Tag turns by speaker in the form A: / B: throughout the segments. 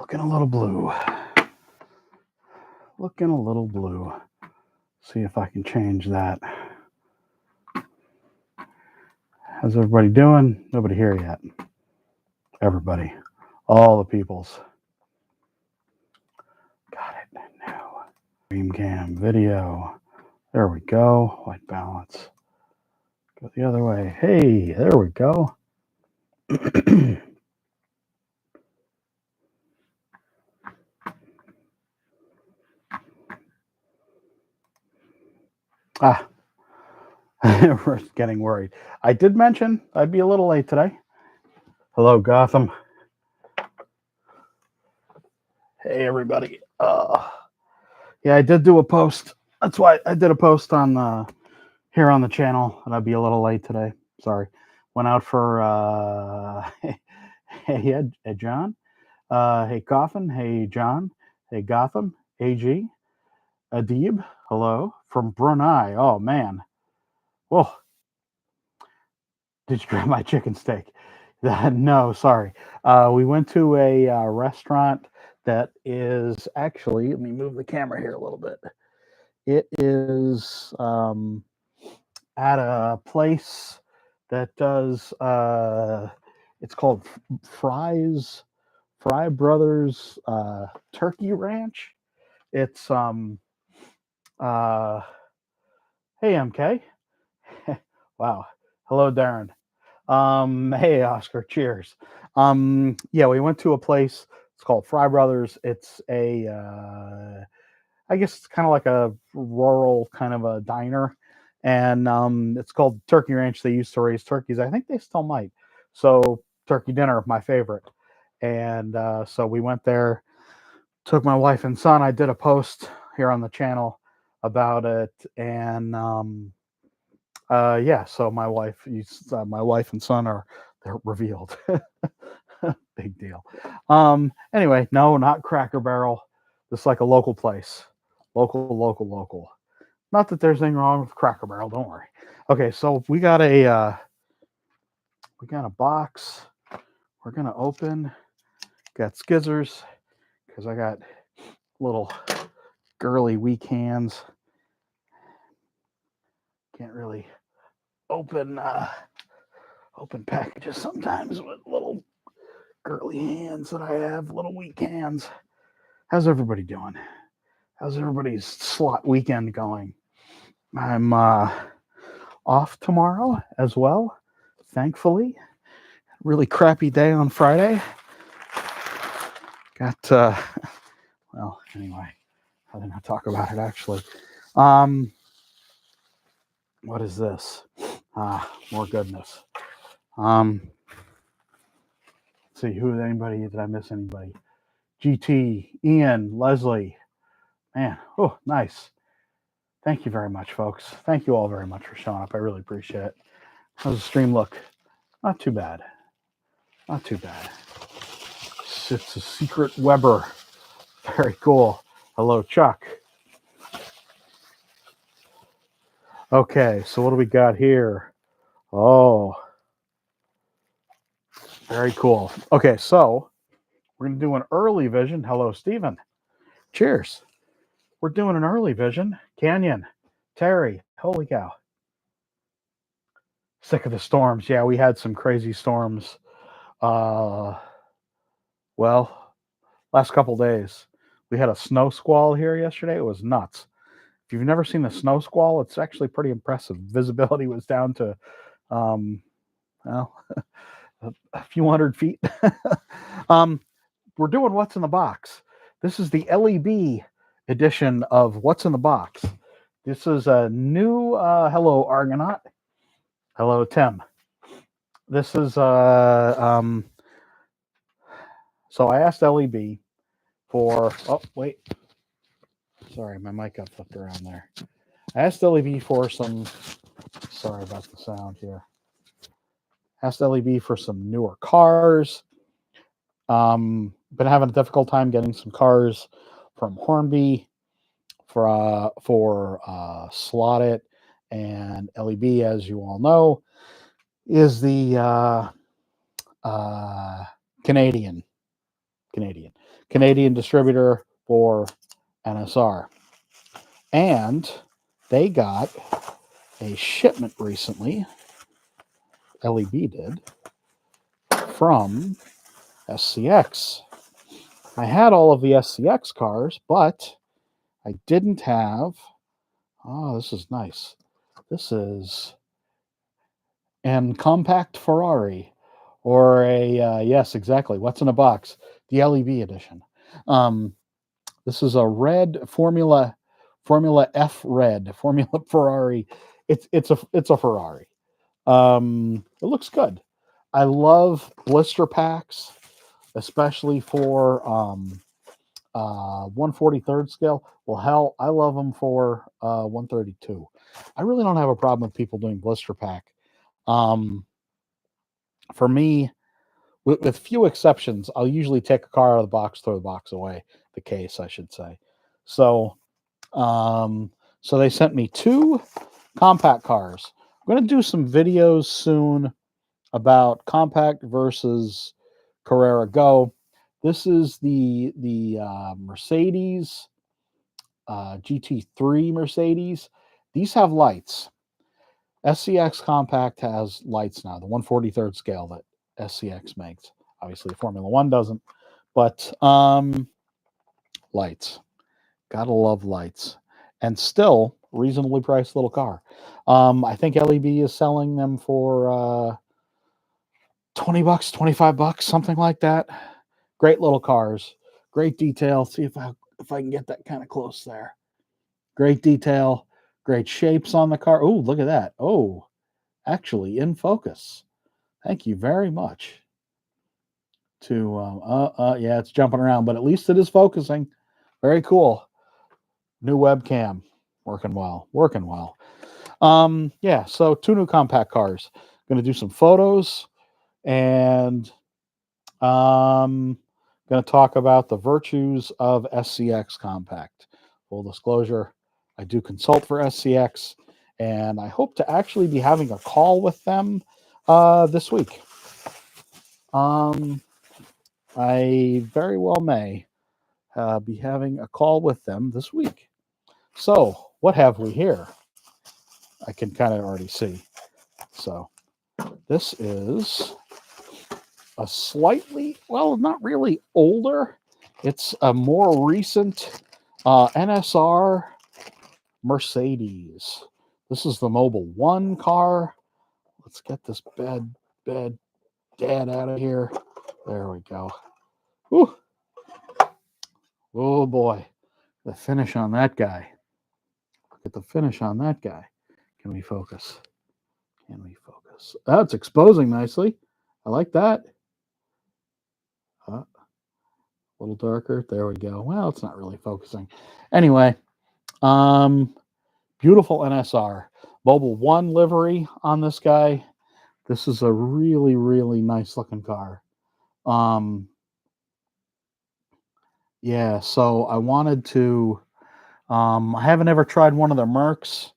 A: Looking a little blue. Looking a little blue. See if I can change that. How's everybody doing? Nobody here yet. Everybody. All the peoples. Got it. No. Stream cam video. There we go. White balance. Go the other way. Hey, there we go. We're getting worried. I did mention I'd be a little late today. Hello, Gotham. Hey, everybody. Yeah, I did do a post. That's why I did a post on here on the channel, and I'd be a little late today. Sorry. Went out for hey, John. Hey, Coffin. Hey, John. Hey, Gotham. AG. Adib. Hello. From Brunei. Oh, man. Whoa. Did you grab my chicken steak? No, sorry. We went to a restaurant that is actually, let me move the camera here a little bit. It is at a place that does, it's called Fry Brothers Turkey Ranch. It's, hey, MK. Wow. Hello, Darren. Hey, Oscar. Cheers. Yeah, we went to a place. It's called Fry Brothers. It's a, I guess it's kind of like a rural kind of a diner, and it's called Turkey Ranch. They used to raise turkeys. I think they still might. So turkey dinner, my favorite. And so we went there. Took my wife and son. I did a post here on the channel about it, and yeah, so my wife and son they're revealed. Big deal. Anyway, no, not Cracker Barrel. This is like a local place. Local. Not that there's anything wrong with Cracker Barrel, don't worry. Okay, so we got a box. We're gonna open. Got skizzers, because I got little girly weak hands. Can't really open packages sometimes with little girly hands that I have, little weak hands. How's everybody doing? How's everybody's slot weekend going? I'm off tomorrow as well, thankfully. Really crappy day on Friday. Got well, anyway, I didn't talk about it actually. What is this? More goodness. Let's see, did I miss anybody? GT, Ian, Leslie. Man, oh, nice. Thank you very much, folks. Thank you all very much for showing up. I really appreciate it. How's the stream look? Not too bad. Not too bad. It's a secret Weber. Very cool. Hello, Chuck. Okay, so what do we got here? Oh, very cool. Okay, so we're going to do an early vision. Hello, Stephen. Cheers. We're doing an early vision. Canyon. Terry. Holy cow. Sick of the storms. Yeah, we had some crazy storms. Well, last couple days. We had a snow squall here yesterday. It was nuts. If you've never seen a snow squall, it's actually pretty impressive. Visibility was down to, well, a few hundred feet. We're doing What's in the Box. This is the LEB edition of What's in the Box. This is a new, hello, Argonaut. Hello, Tim. This is, so I asked LEB for, oh, wait. Sorry, my mic got flipped around there. I asked LEB for some, sorry about the sound here. Asked LEB for some newer cars. Been having a difficult time getting some cars from Hornby for Slot.it, and LEB, as you all know, is the Canadian Canadian distributor for NSR. And they got a shipment recently, LEB did, from SCX. I had all of the SCX cars, but I didn't have, oh, this is nice. This is an compact Ferrari, or a, yes, exactly, what's in a box? The LEB edition. This is a red Formula F red, Formula Ferrari. It's a Ferrari. It looks good. I love blister packs, especially for 1/43rd scale. Well, hell, I love them for 132. I really don't have a problem with people doing blister pack. Um, for me, with few exceptions, I'll usually take a car out of the box, throw the box away, the case, I should say. So, so they sent me 2 compact cars. I'm going to do some videos soon about compact versus Carrera Go. This is the Mercedes GT3 Mercedes. These have lights. SCX Compact has lights now, the 1/43rd scale that SCX makes. Obviously, Formula One doesn't, but lights. Gotta love lights, and still reasonably priced little car. I think LEB is selling them for $20, $25, something like that. Great little cars, great detail. See if I can get that kind of close there. Great detail, great shapes on the car. Oh, look at that. Oh, actually in focus. Thank you very much. Yeah, it's jumping around, but at least it is focusing. Very cool. New webcam, working well. Yeah, so 2 new compact cars. Going to do some photos, and going to talk about the virtues of SCX Compact. Full disclosure, I do consult for SCX, and I hope to actually be having a call with them this week. I very well may be having a call with them this week. So, what have we here? I can kind of already see. So, this is a slightly, well, not really older. It's a more recent NSR Mercedes. This is the Mobile 1 car. Let's get this bad dad out of here. There we go. Whew. Oh boy, the finish on that guy. Look at the finish on that guy. Can we focus? Oh, it's exposing nicely. I like that. A little darker. There we go. Well, it's not really focusing. Anyway, beautiful NSR. Mobile 1 livery on this guy. This is a really, really nice looking car. Yeah, so I wanted to, I haven't ever tried one of their Mercs.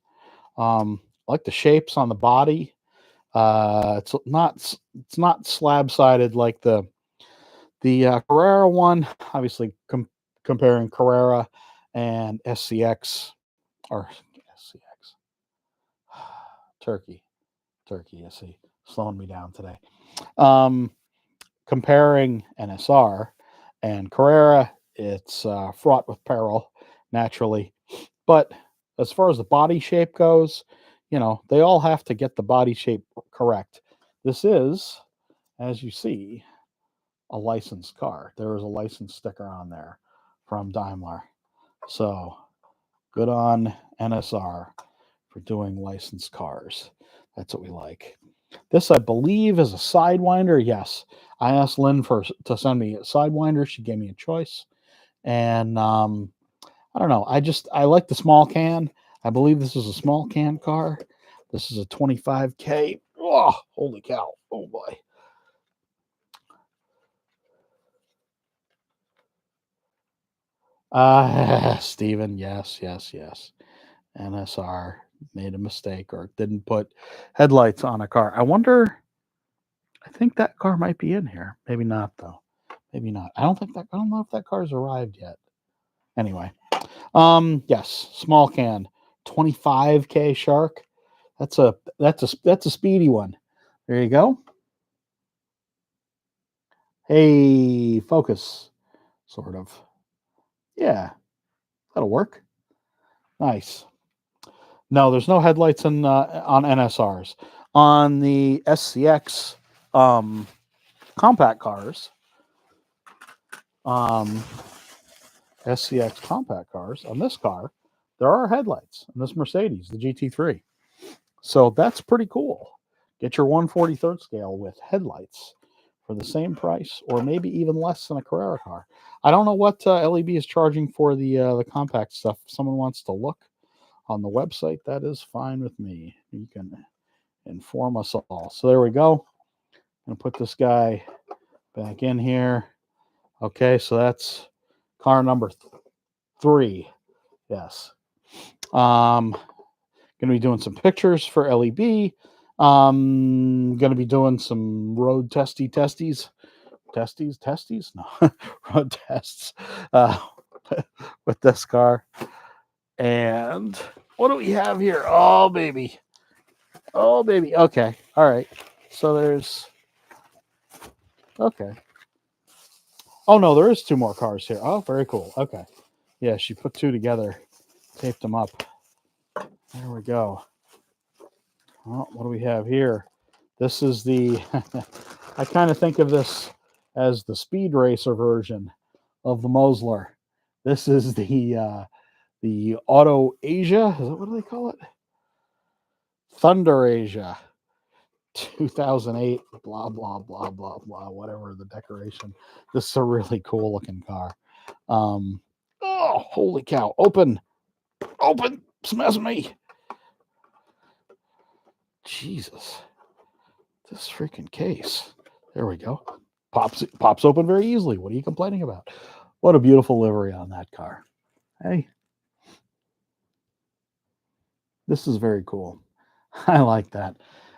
A: I like the shapes on the body. It's not slab sided like the Carrera one. Obviously, comparing Carrera and SCX, or SCX Turkey. You see, slowing me down today. Comparing NSR and Carrera, it's fraught with peril naturally, but as far as the body shape goes, they all have to get the body shape correct. This is, as you see, a licensed car. There is a license sticker on there from Daimler. So good on NSR for doing licensed cars. That's what we like. This, I believe, is a Sidewinder. Yes, I asked Lynn to send me a Sidewinder. She gave me a choice, and I don't know. I like the small can. I believe this is a small can car. This is a 25K. Oh, holy cow! Oh boy. Steven, yes. NSR made a mistake or didn't put headlights on a car. I think that car might be in here. Maybe not, though. Maybe not. I don't know if that car's arrived yet. Anyway, yes, small can, 25K Shark. That's a speedy one. There you go. Hey, focus, sort of. Yeah, that'll work. Nice. No, there's no headlights on NSRs. On the SCX compact cars, um, SCX compact cars, on this car, there are headlights on this Mercedes, the GT3. So that's pretty cool. Get your 1/43rd scale with headlights for the same price, or maybe even less than a Carrera car. I don't know what LEB is charging for the compact stuff. If someone wants to look on the website, that is fine with me. You can inform us all. So there we go. I'm gonna put this guy back in here. Okay, so that's car number 3. Yes. Gonna be doing some pictures for LEB. Gonna be doing some road testies. No, road tests with this car. And what do we have here? Oh baby. Okay. All right. So there's okay. Oh no, there is 2 more cars here. Oh, very cool. Okay. Yeah, she put 2 together, taped them up. There we go. Well, what do we have here? This is the I kind of think of this as the speed racer version of the Mosler. This is the Auto Asia. Is that what do they call it? Thunder Asia, 2008. Blah blah blah blah blah. Whatever the decoration. This is a really cool looking car. Oh, holy cow! Open, smash me! Jesus, this freaking case. There we go. Pops open very easily. What are you complaining about? What a beautiful livery on that car. Hey, this is very cool. I like that.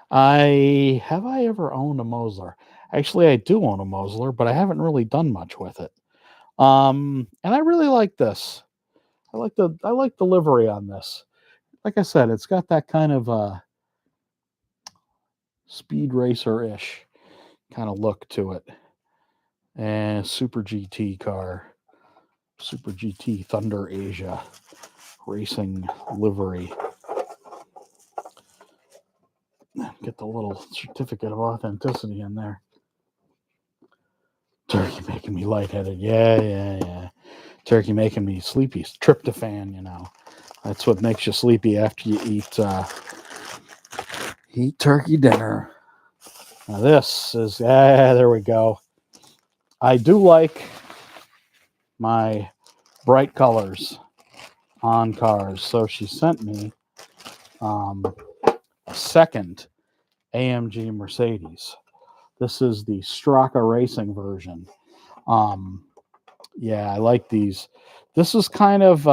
A: I ever owned a Mosler? Actually, I do own a Mosler, but I haven't really done much with it. And I really like this. I like the livery on this. Like I said, it's got that kind of speed racer ish kind of look to it. And Super GT car, Super GT Thunder Asia racing livery. Get the little certificate of authenticity in there. Turkey making me lightheaded. Yeah. Turkey making me sleepy. Tryptophan, you know. That's what makes you sleepy after you eat turkey dinner. Now this is, there we go. I do like my bright colors on cars. So she sent me a second AMG Mercedes. This is the Straka Racing version. Yeah, I like these. This is kind of,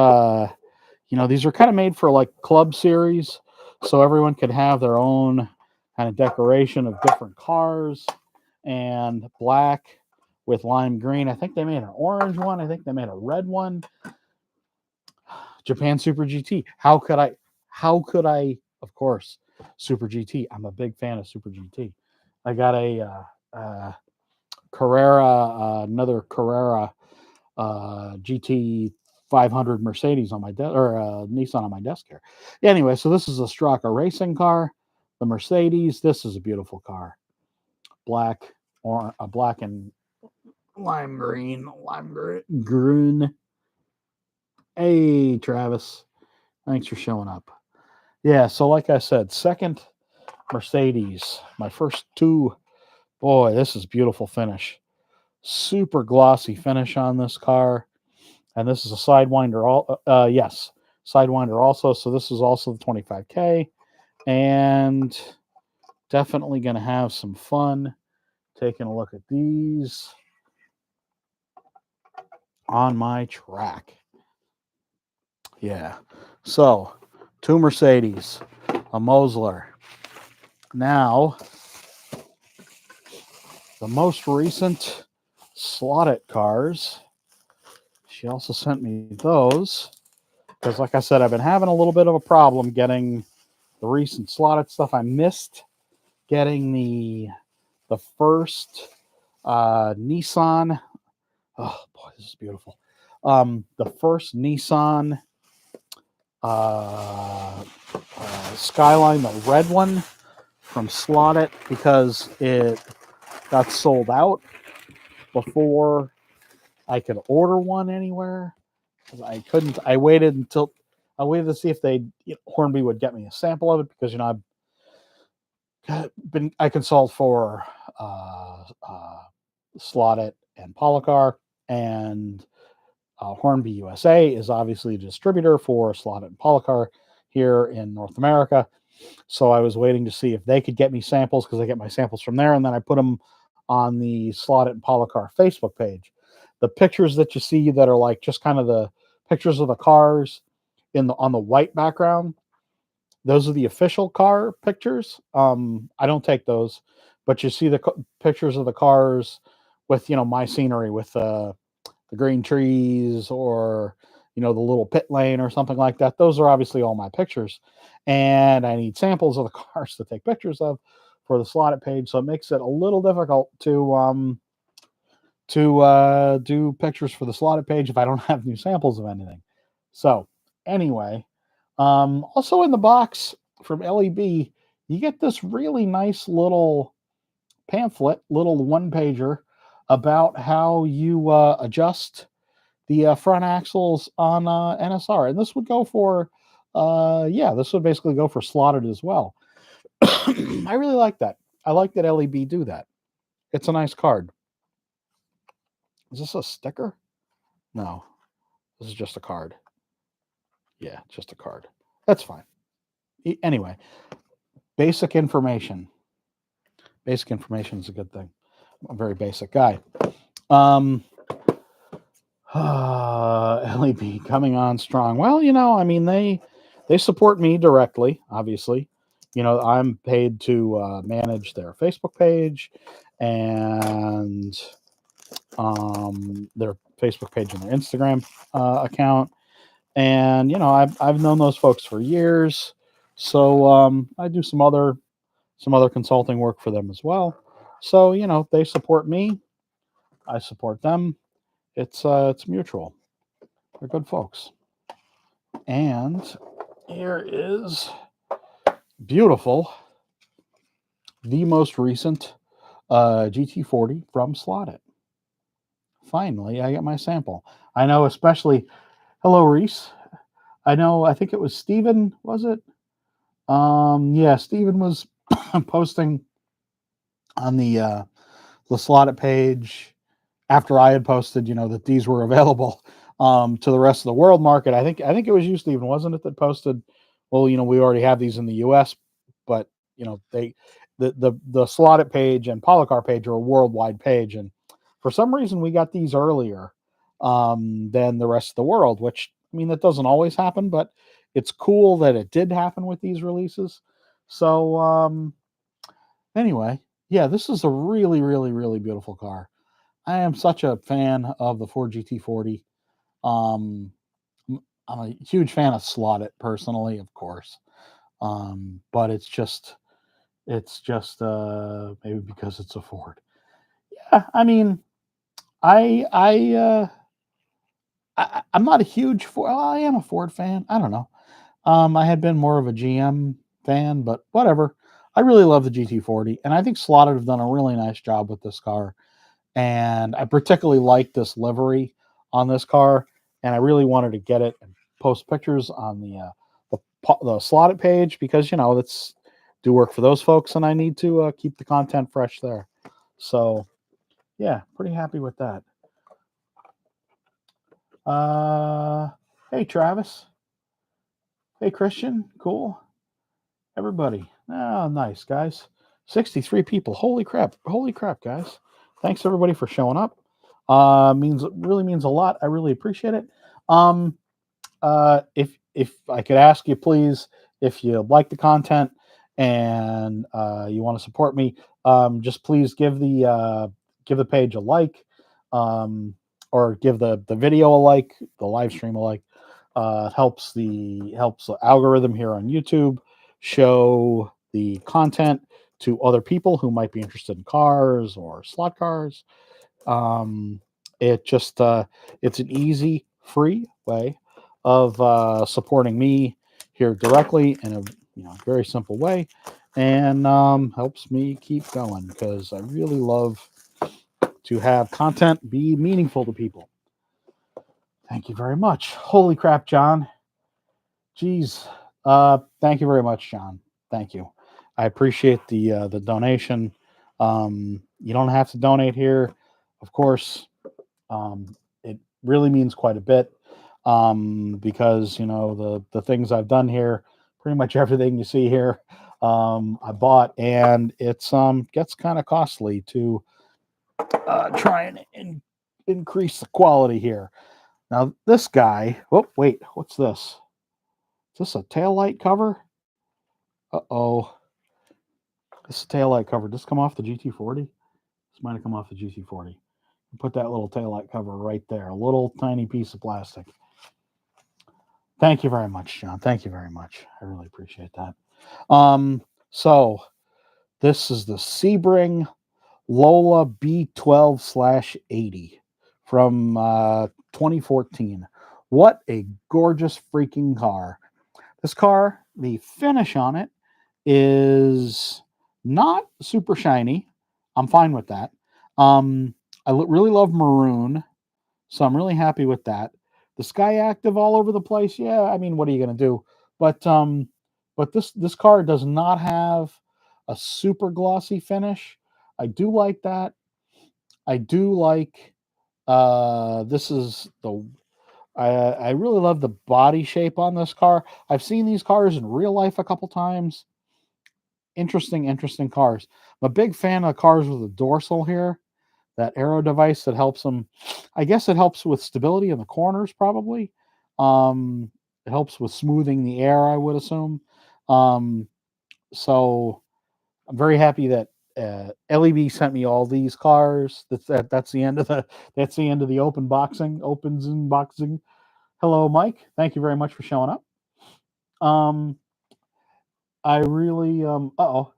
A: these are kind of made for like club series. So everyone could have their own kind of decoration of different cars, and black with lime green. I think they made an orange one. I think they made a red one. Japan Super GT. How could I, of course, Super GT. I'm a big fan of Super GT. I got a Carrera, another Carrera GT 500 Mercedes on my desk, or Nissan on my desk here. Anyway, so this is a Straka racing car, the Mercedes. This is a beautiful car, black and lime green. Hey, Travis, thanks for showing up. Yeah, so like I said, second Mercedes, my first 2. Boy, this is beautiful finish. Super glossy finish on this car. And this is a Sidewinder. Yes, Sidewinder also. So this is also the 25K. And definitely going to have some fun taking a look at these on my track. Yeah. So 2 Mercedes, a Mosler. Now, the most recent Slot.it cars. She also sent me those because, like I said, I've been having a little bit of a problem getting the recent Slot.it stuff. I missed getting the first Nissan. Oh boy, this is beautiful. The first Nissan Skyline, the red one from Slot.it, because it got sold out before I could order one anywhere. I couldn't. I waited to see if Hornby would get me a sample of it, because I consult for Slot.it and Polycar, and Hornby USA is obviously a distributor for Slot.it and Polycar here in North America. So I was waiting to see if they could get me samples, because I get my samples from there, and then I put them on the Slot.it and Polycar Facebook page. The pictures that you see that are like just kind of the pictures of the cars on the white background, those are the official car pictures. I don't take those, but you see the pictures of the cars with my scenery, with the green trees, or the little pit lane or something like that. Those are obviously all my pictures, and I need samples of the cars to take pictures of for the Slot.it page. So it makes it a little difficult to do pictures for the Slot.it page if I don't have new samples of anything. So anyway, also in the box from LEB, you get this really nice little pamphlet, little one pager, about how you adjust the front axles on NSR, and this would go for this would basically go for Slot.it as well. I really like that. I like that LEB do that. It's a nice card. Is this a sticker? No, this is just a card. Yeah, just a card. That's fine. Anyway, basic information. Basic information is a good thing. I'm a very basic guy. LEB coming on strong. Well, I mean, they support me directly, obviously. I'm paid to manage their Facebook page and their Facebook page and their Instagram account. And I've known those folks for years, so I do some other consulting work for them as well. So they support me, I support them. It's mutual. They're good folks. And here is beautiful, the most recent GT40 from Slot.it. Finally, I get my sample. I know, especially, hello, Reese. I think it was Steven, was it? Yeah, Steven was posting on the Slot.it page after I had posted, that these were available to the rest of the world market. I think it was you, Steven, wasn't it, that posted, well, we already have these in the US, but the Slot.it page and Polycar page are a worldwide page, and for some reason we got these earlier than the rest of the world, which, I mean, that doesn't always happen, but it's cool that it did happen with these releases. So anyway, yeah, this is a really, really, really beautiful car. I am such a fan of the Ford GT40. I'm a huge fan of Slot.it personally, of course. But it's just maybe because it's a Ford. Yeah, I mean, I'm not a huge Ford. Well, I am a Ford fan. I don't know. I had been more of a GM fan, but whatever. I really love the GT40, and I think Slot.it have done a really nice job with this car. And I particularly like this livery on this car, and I really wanted to get it and post pictures on the Slot.it page, because that's do work for those folks, and I need to keep the content fresh there. So yeah, pretty happy with that. Hey Travis, hey Christian, cool, everybody. Oh, nice guys, 63 people. Holy crap, guys! Thanks everybody for showing up. Really means a lot. I really appreciate it. If I could ask you, please, if you like the content and you want to support me, just please give the page a like. or give the video a like, the live stream a like. Helps the algorithm here on YouTube show the content to other people who might be interested in cars or slot cars. Um, it just it's an easy, free way of supporting me here directly in a very simple way, and helps me keep going because I really love to have content be meaningful to people. Thank you very much. Holy crap, John. Jeez. Thank you very much, John. Thank you. I appreciate the donation. You don't have to donate here, of course. It really means quite a bit, because the things I've done here, pretty much everything you see here, I bought, and it's gets kind of costly to try and increase the quality here. Now this guy. Oh wait, what's this? Is this a tail light cover? Uh-oh. This tail light cover. Does this come off the GT40? This might have come off the GT40. Put that little tail light cover right there. A little tiny piece of plastic. Thank you very much, John. Thank you very much. I really appreciate that. So this is the Sebring Lola B12/80 from 2014. What a gorgeous freaking car. This car, the finish on it is not super shiny. I'm fine with that. I really love maroon, so I'm really happy with that. The Sky Active all over the place. Yeah, I mean, what are you going to do? But this car does not have a super glossy finish. I do like that. I do like this is the I really love the body shape on this car. I've seen these cars in real life a couple times. Interesting cars. I'm a big fan of cars with a dorsal here, that aero device that helps them. I guess it helps with stability in the corners, probably. It helps with smoothing the air, I would assume. So I'm very happy that LEB sent me all these cars. That's the end of the opens and boxing. Hello, Mike. Thank you very much for showing up. I really oh,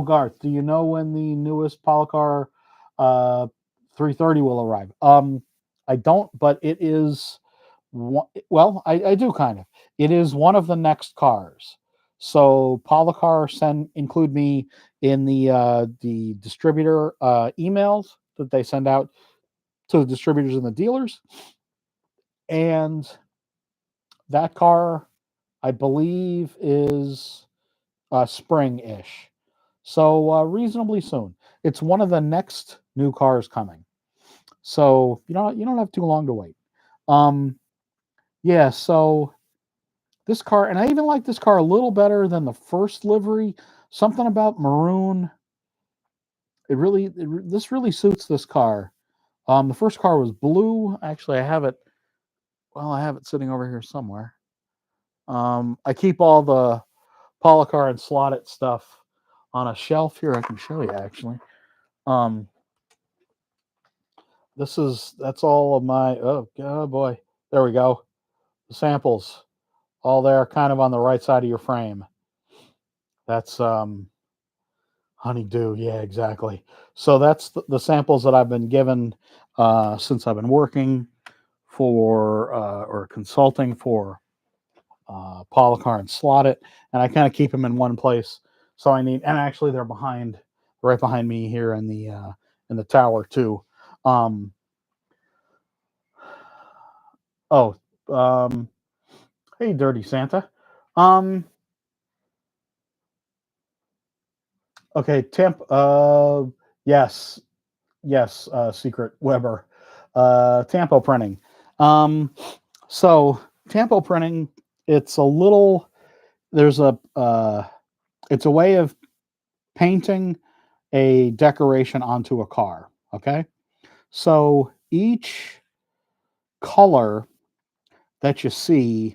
A: Garth, do you know when the newest Policar 330 will arrive? I don't, but it is well, I do kind of. It is one of the next cars. So Policar include me in the distributor emails that they send out to the distributors and the dealers. And that car, I believe, is spring-ish. So reasonably soon. It's one of the next new cars coming. So you don't have too long to wait. Yeah, so this car, and I even like this car a little better than the first livery. Something about maroon. This really suits this car. The first car was blue. Actually, I have it. Well, I have it sitting over here somewhere. I keep all the Policar and Slot It stuff on a shelf here. I can show you actually. That's all of my. Oh boy, there we go. The samples, all there, kind of on the right side of your frame. That's honeydew. Yeah, exactly. So that's the samples that I've been given since I've been working for or consulting for Policar and Slot It, and I kind of keep them in one place. So and actually they're right behind me here in the tower too. Oh, hey, Dirty Santa. Okay, yes, yes, Secret Weber, Tampo printing. Um, so Tampo printing, it's a little. There's it's a way of painting a decoration onto a car. Okay, so each color that you see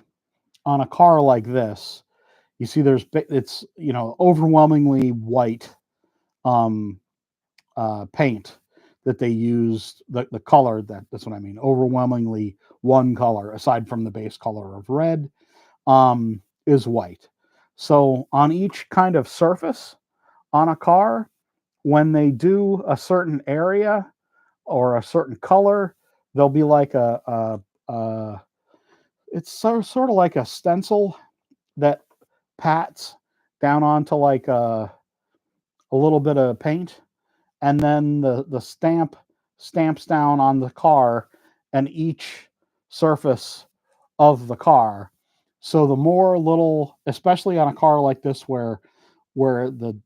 A: on a car like this, you see it's overwhelmingly white paint. that they used, the color, that's what I mean, overwhelmingly one color aside from the base color of red, is white. So on each kind of surface on a car, when they do a certain area or a certain color, there'll be like a it's sort of like a stencil that pats down onto like a little bit of paint, and then the stamps down on the car and each surface of the car. So the more little, especially on a car like this where the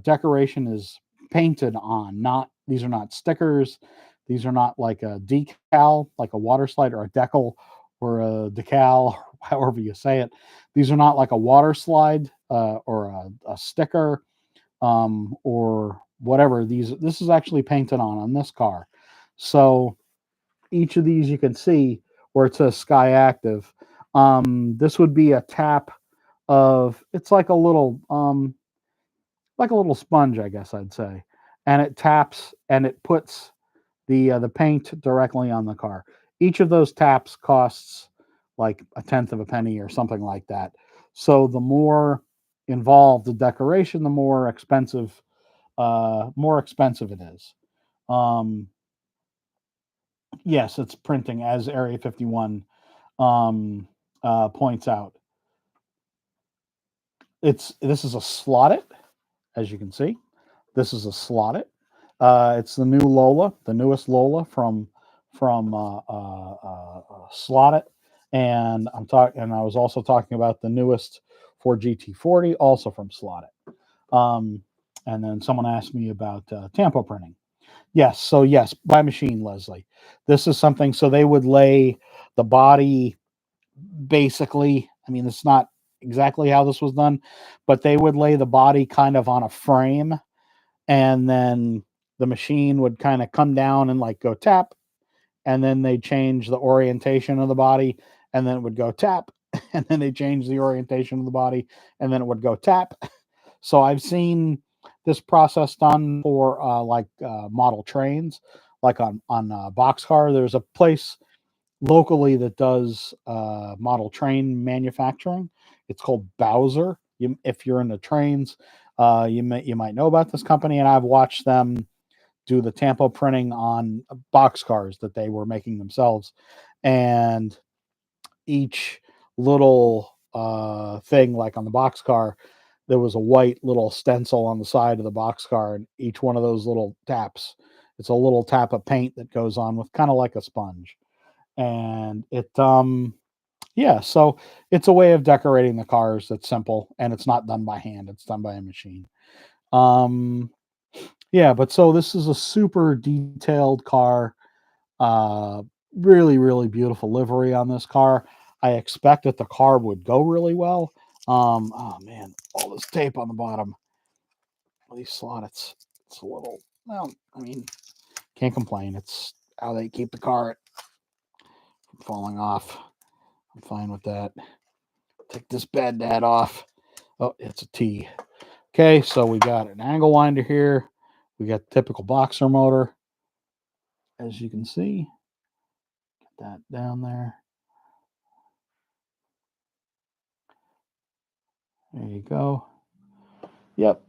A: decoration is painted on, not, these are not stickers, these are not like a decal, like a water slide or a decal or a decal, however you say it. These are not like a water slide or a sticker or whatever. This is actually painted on this car. So each of these you can see where it says Sky Active. This would be a tap of, it's like a little sponge, I guess I'd say, and it taps and it puts the paint directly on the car. Each of those taps costs like a tenth of a penny or something like that. So the more involved the decoration, the more expensive it is. Um, yes, it's printing, as Area 51 points out. This is a Slot.it, as you can see. This is a Slot.it. It's the new Lola, the newest Lola from Slot.it, and I was also talking about the newest Ford GT40, also from Slot.it. And then someone asked me about Tampo printing. Yes, so yes, by machine, Leslie. This is something. So they would lay the body, basically. I mean, it's not exactly how this was done, but they would lay the body kind of on a frame, and then the machine would kind of come down and like go tap, and then they change the orientation of the body, and then it would go tap, and then they change the orientation of the body, and then it would go tap. So I've seen this process done for model trains, like on boxcar. There's a place locally that does model train manufacturing. It's called Bowser. If you're into trains, you might know about this company, and I've watched them do the Tampo printing on boxcars that they were making themselves, and each little thing, like on the boxcar, there was a white little stencil on the side of the boxcar, and each one of those little taps, it's a little tap of paint that goes on with kind of like a sponge, and yeah, so it's a way of decorating the cars that's simple, and it's not done by hand, it's done by a machine. um yeah, but so this is a super detailed car. uh Really, really beautiful livery on this car. I expect that the car would go really well. Oh man, all this tape on the bottom of these slots, it's a little, well, I mean, can't complain. It's how they keep the car from falling off. I'm fine with that. Take this bad dad off. Oh, it's a T. Okay, so we got an angle winder here. We got typical boxer motor, as you can see. Get that down there. There you go. Yep.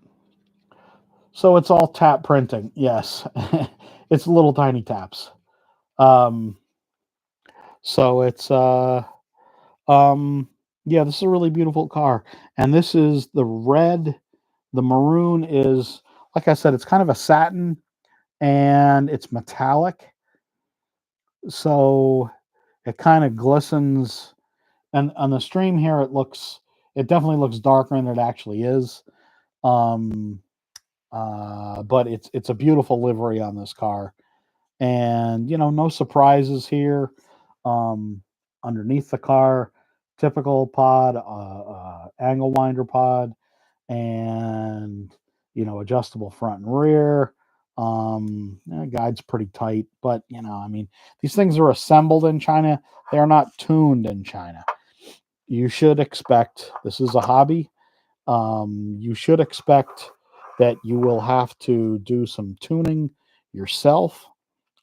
A: So it's all tap printing. Yes. It's little tiny taps. Um, so it's um yeah, this is a really beautiful car. And this is the red. The maroon is, like I said, it's kind of a satin, and it's metallic. So it kind of glistens. And on the stream here, it definitely looks darker than it actually is. Um, but it's a beautiful livery on this car, and no surprises here. Um, Underneath the car, typical pod, angle winder pod, and adjustable front and rear. Guide's pretty tight, but I mean, these things are assembled in China. They are not tuned in China. You should expect, this is a hobby. You should expect that you will have to do some tuning. yourself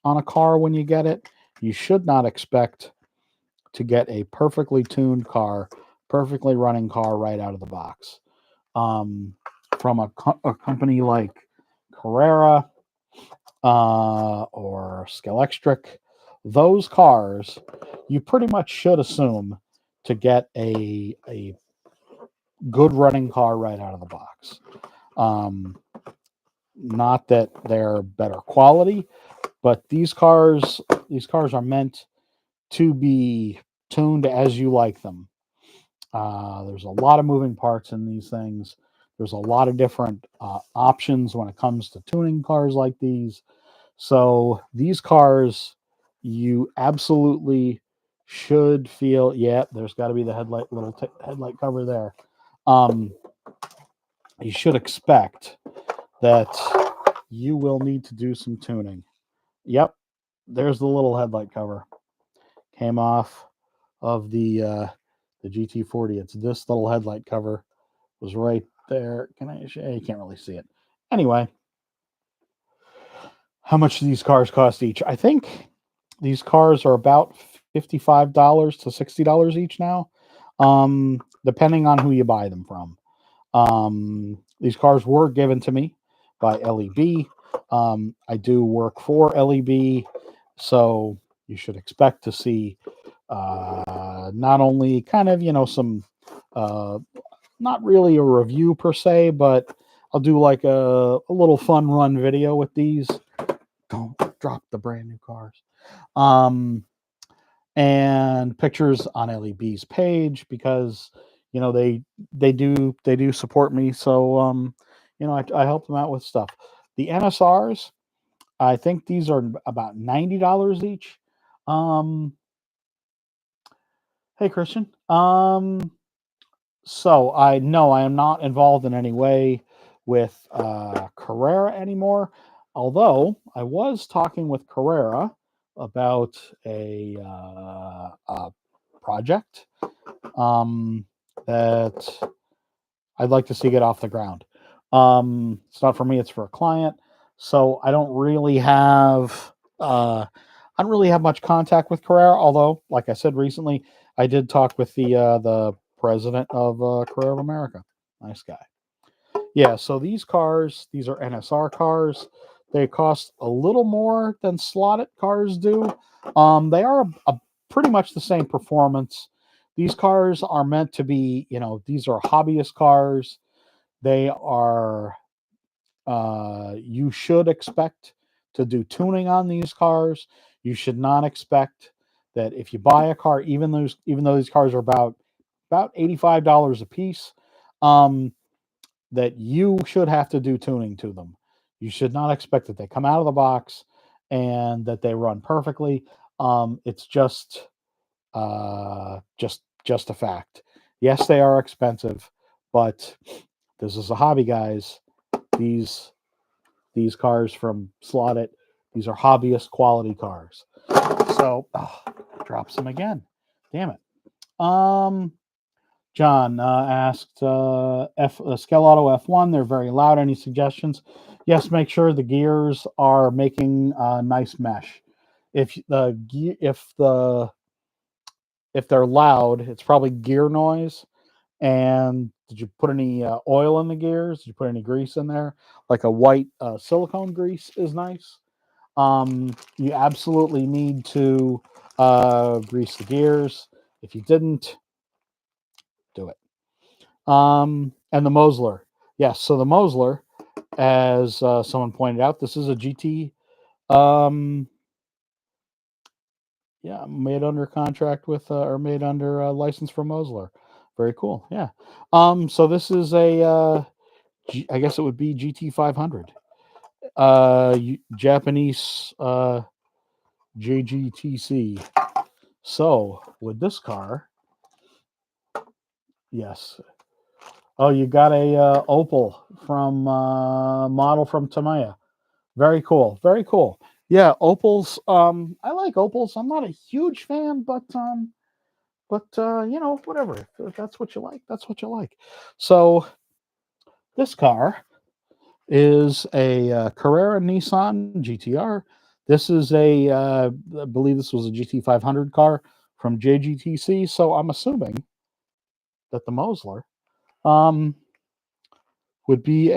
A: on a car when you get it. You should not expect to get a perfectly tuned car, perfectly running car right out of the box. From a company like Carrera or Skeletric, those cars, you pretty much should assume to get a good running car right out of the box. Not that they're better quality, but these cars are meant to be tuned as you like them. There's a lot of moving parts in these things. There's a lot of different options when it comes to tuning cars like these. So these cars, you absolutely should feel. Yeah, there's got to be the headlight cover there. You should expect that you will need to do some tuning. Yep, there's the little headlight cover. Came off of the GT40. It's this little headlight cover was right there. You can't really see it. Anyway, how much do these cars cost each? I think these cars are about $55 to $60 each now, depending on who you buy them from. These cars were given to me by LEB. I do work for LEB, so you should expect to see not only kind of, some, not really a review per se, but I'll do like a little fun run video with these. Don't drop the brand new cars. And pictures on LEB's page because they do support me. So I help them out with stuff. The NSRs, I think these are about $90 each. Hey Christian. So I know I am not involved in any way with Carrera anymore. Although I was talking with Carrera about a project that I'd like to see get off the ground. It's not for me; it's for a client. So I don't really have much contact with Carrera. Although, like I said recently, I did talk with the president of Carrera of America. Nice guy. Yeah. So these are NSR cars. They cost a little more than Slot.it cars do. They are pretty much the same performance. These cars are meant to be, these are hobbyist cars. They are, you should expect to do tuning on these cars. You should not expect that if you buy a car, even though these cars are about $85 a piece, that you should have to do tuning to them. You should not expect that they come out of the box and that they run perfectly. It's just a fact. Yes, they are expensive, but this is a hobby, guys. These cars from Slot.it, these are hobbyist quality cars. So, drops them again. Damn it. John asked Skel Auto F1. They're very loud. Any suggestions? Yes, make sure the gears are making a nice mesh. If they're loud, it's probably gear noise. And did you put any oil in the gears? Did you put any grease in there? Like a white silicone grease is nice. You absolutely need to grease the gears. If you didn't, do it. And the Mosler. Yes, so the Mosler, as someone pointed out, this is a GT. Made under contract with or made under license from Mosler. Very cool. Yeah. So this is a I guess it would be GT 500. Japanese JGTC. So with this car, yes. Oh, you got a Opel from model from Tamiya. Very cool. Very cool. Yeah, Opels. I like Opels. I'm not a huge fan, but whatever. If that's what you like, that's what you like. So this car is a Carrera Nissan GTR. This is I believe this was a GT 500 car from JGTC. So I'm assuming that the Mosler um, would be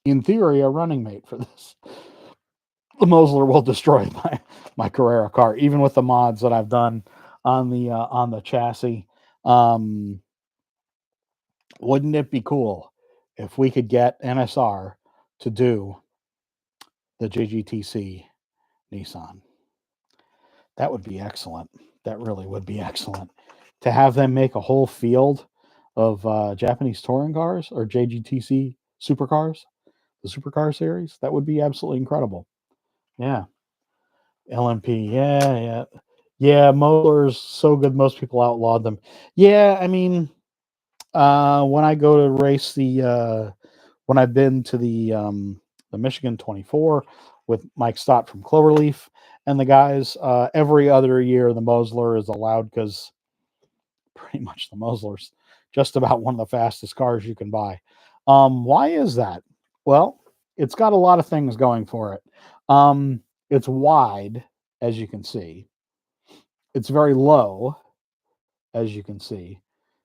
A: in theory, a running mate for this. The Mosler will destroy my Carrera car, even with the mods that I've done on the chassis. Um, wouldn't it be cool if we could get NSR to do the JGTC Nissan? That would be excellent. That really would be excellent. To have them make a whole field of Japanese touring cars or JGTC supercars, the supercar series, that would be absolutely incredible. Yeah. LMP. Yeah, yeah. Yeah, Motor's so good most people outlawed them. Yeah, I mean, when I go to race when I've been to the Michigan 24 with Mike Stott from Cloverleaf and the guys, every other year the Mosler is allowed because pretty much the Mosler's just about one of the fastest cars you can buy. Why is that? Well, it's got a lot of things going for it. It's wide, as you can see. It's very low, as you can see.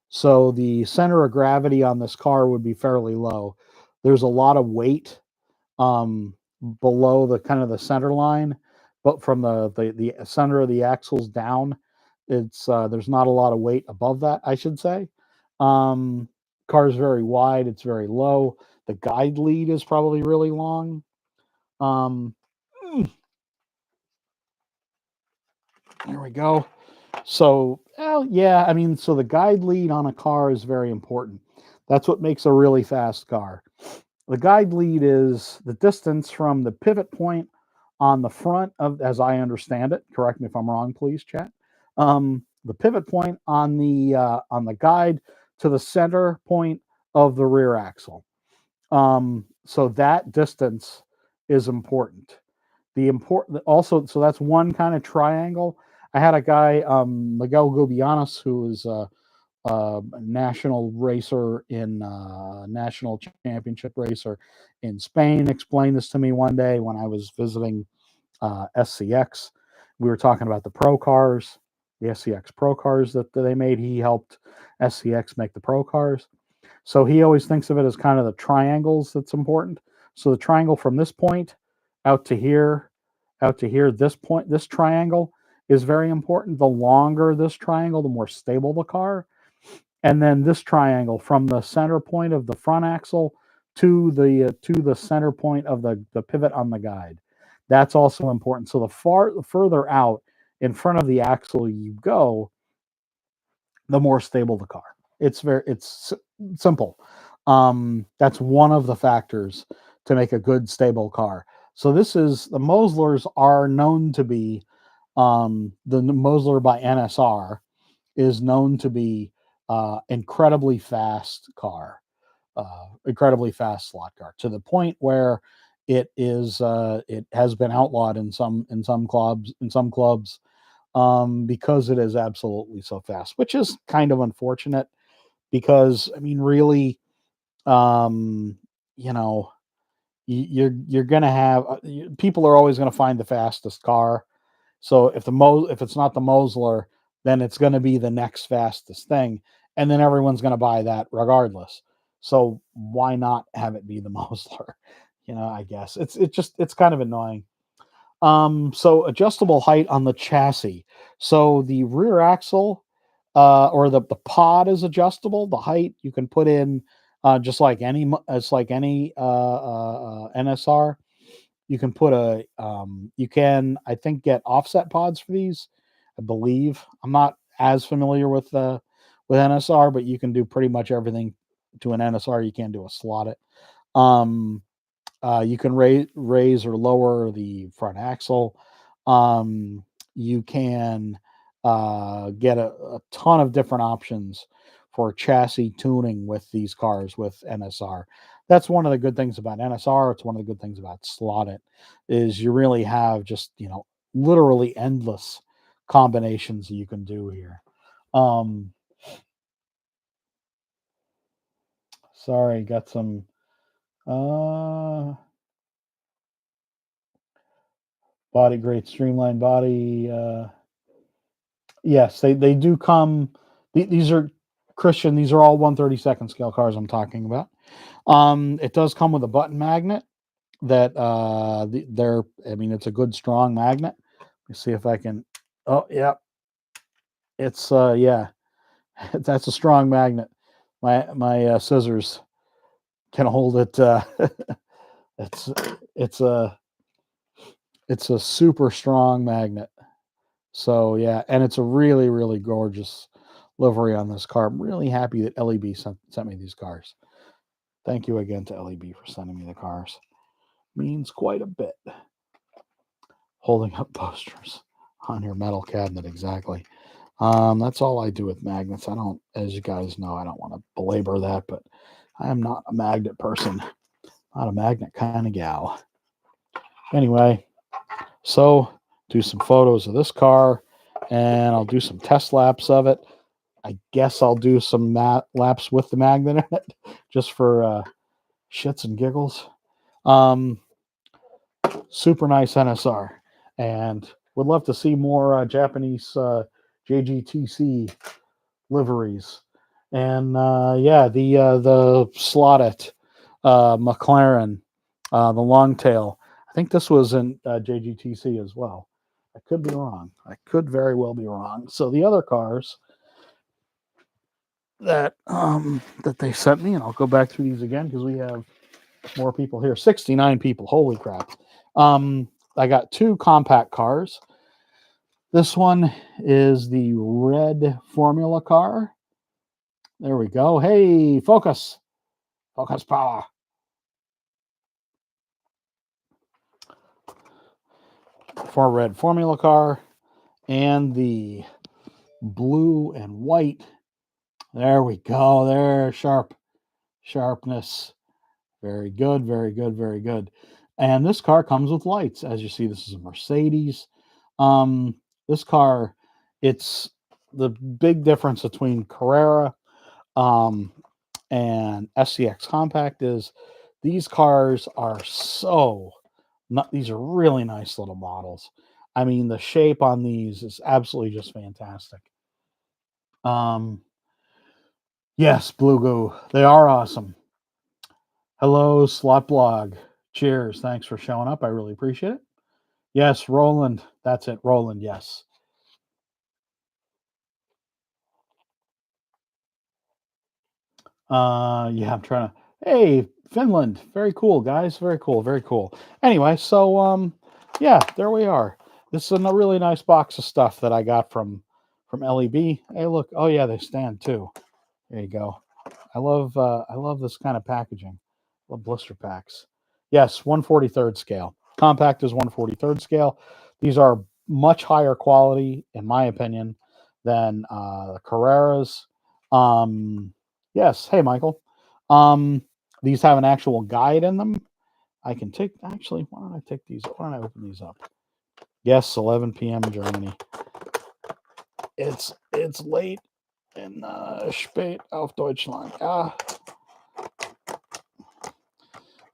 A: So the center of gravity on this car would be fairly low. There's a lot of weight below the kind of the center line, but from the center of the axles down, it's there's not a lot of weight above that, I should say. Um, car is very wide. It's very low. The guide lead is probably really long. Um, there we go. So, well, yeah, I mean, so the guide lead on a car is very important. That's what makes a really fast car. The guide lead is the distance from the pivot point on the front of, as I understand it. Correct me if I'm wrong, please, chat. The pivot point on the guide to the center point of the rear axle. So that distance is important. The important also, so that's one kind of triangle. I had a guy, Miguel Gubianos, who is a national racer in national championship racer in Spain, explained this to me one day when I was visiting SCX. We were talking about the pro cars, the SCX pro cars that they made. He helped SCX make the pro cars. So he always thinks of it as kind of the triangles that's important. So the triangle from this point out to here, this point, this triangle is very important. The longer this triangle, the more stable the car. And then this triangle from the center point of the front axle to the center point of the pivot on the guide. That's also important. So the further out in front of the axle you go, the more stable the car. It's simple. That's one of the factors to make a good stable car. So this is the Moslers are known to be the Mosler by NSR is known to be incredibly fast car, incredibly fast slot car to the point where it has been outlawed in some clubs because it is absolutely so fast, which is kind of unfortunate because I mean, really, um, you know, you're gonna have people are always gonna find the fastest car. So if it's not the Mosler, then it's gonna be the next fastest thing, and then everyone's gonna buy that regardless. So why not have it be the Mosler? I guess it's kind of annoying. So adjustable height on the chassis. So the rear axle, or the pod is adjustable. The height you can put in, just like it's like any NSR. You can put you can, I think, get offset pods for these. I believe I'm not as familiar with NSR, but you can do pretty much everything to an NSR. You can do a Slot.it. Um, you can raise or lower the front axle. You can get a ton of different options for chassis tuning with these cars with NSR. That's one of the good things about NSR. It's one of the good things about Slot.it is you really have just literally endless combinations you can do here. Um, Sorry, got some uh body, great streamlined body. Yes, they do come. These are Christian. These are all 1/32 scale cars I'm talking about. It does come with a button magnet that they're. I mean, it's a good strong magnet. Let me see if I can. Oh yeah, it's yeah, that's a strong magnet. My scissors can hold it. It's it's a it's a super strong magnet. So yeah, and it's a really really gorgeous livery on this car. I'm really happy that LEB sent me these cars. Thank you again to LEB for sending me the cars. Means quite a bit. Holding up posters on your metal cabinet, exactly. That's all I do with magnets. I don't, as you guys know, I don't want to belabor that, but I am not a magnet person, not a magnet kind of gal. Anyway, so do some photos of this car, and I'll do some test laps of it. I guess I'll do some laps with the magnet in it, just for shits and giggles. Um, Super nice NSR, and would love to see more Japanese JGTC liveries. And yeah, the Slot.it McLaren, the long tail. I think this was in JGTC as well. I could be wrong. I could very well be wrong. So the other cars that they sent me, and I'll go back through these again because we have more people here. 69 people. Holy crap. I got two compact cars. This one is the red Formula car. There we go. Hey, focus. Focus power. For red Formula car. And the blue and white. There we go. There, sharpness. Very good, very good, very good. And this car comes with lights. As you see, this is a Mercedes. This car, it's the big difference between Carrera um, and SCX Compact is these cars are so not, these are really nice little models. I mean, the shape on these is absolutely just fantastic. Um, yes, Blue Goo, they are awesome. Hello, Slot Blog. Cheers. Thanks for showing up. I really appreciate it. Yes, Roland. That's it, Roland. Yes. Yeah, I'm trying to. Hey, Finland. Very cool, guys. Very cool. Very cool. Anyway, so yeah, there we are. This is a really nice box of stuff that I got from LEB. Hey, look. Oh yeah, they stand too. There you go. I love this kind of packaging. I love blister packs. Yes, 1/43rd scale. Compact is 1/43rd scale. These are much higher quality, in my opinion, than the Carreras. Yes. Hey, Michael. Um, these have an actual guide in them. I can take. Actually, why don't I take these? Why don't I open these up? Yes, 11 p.m. in Germany. It's late in spät auf Deutschland. Ah,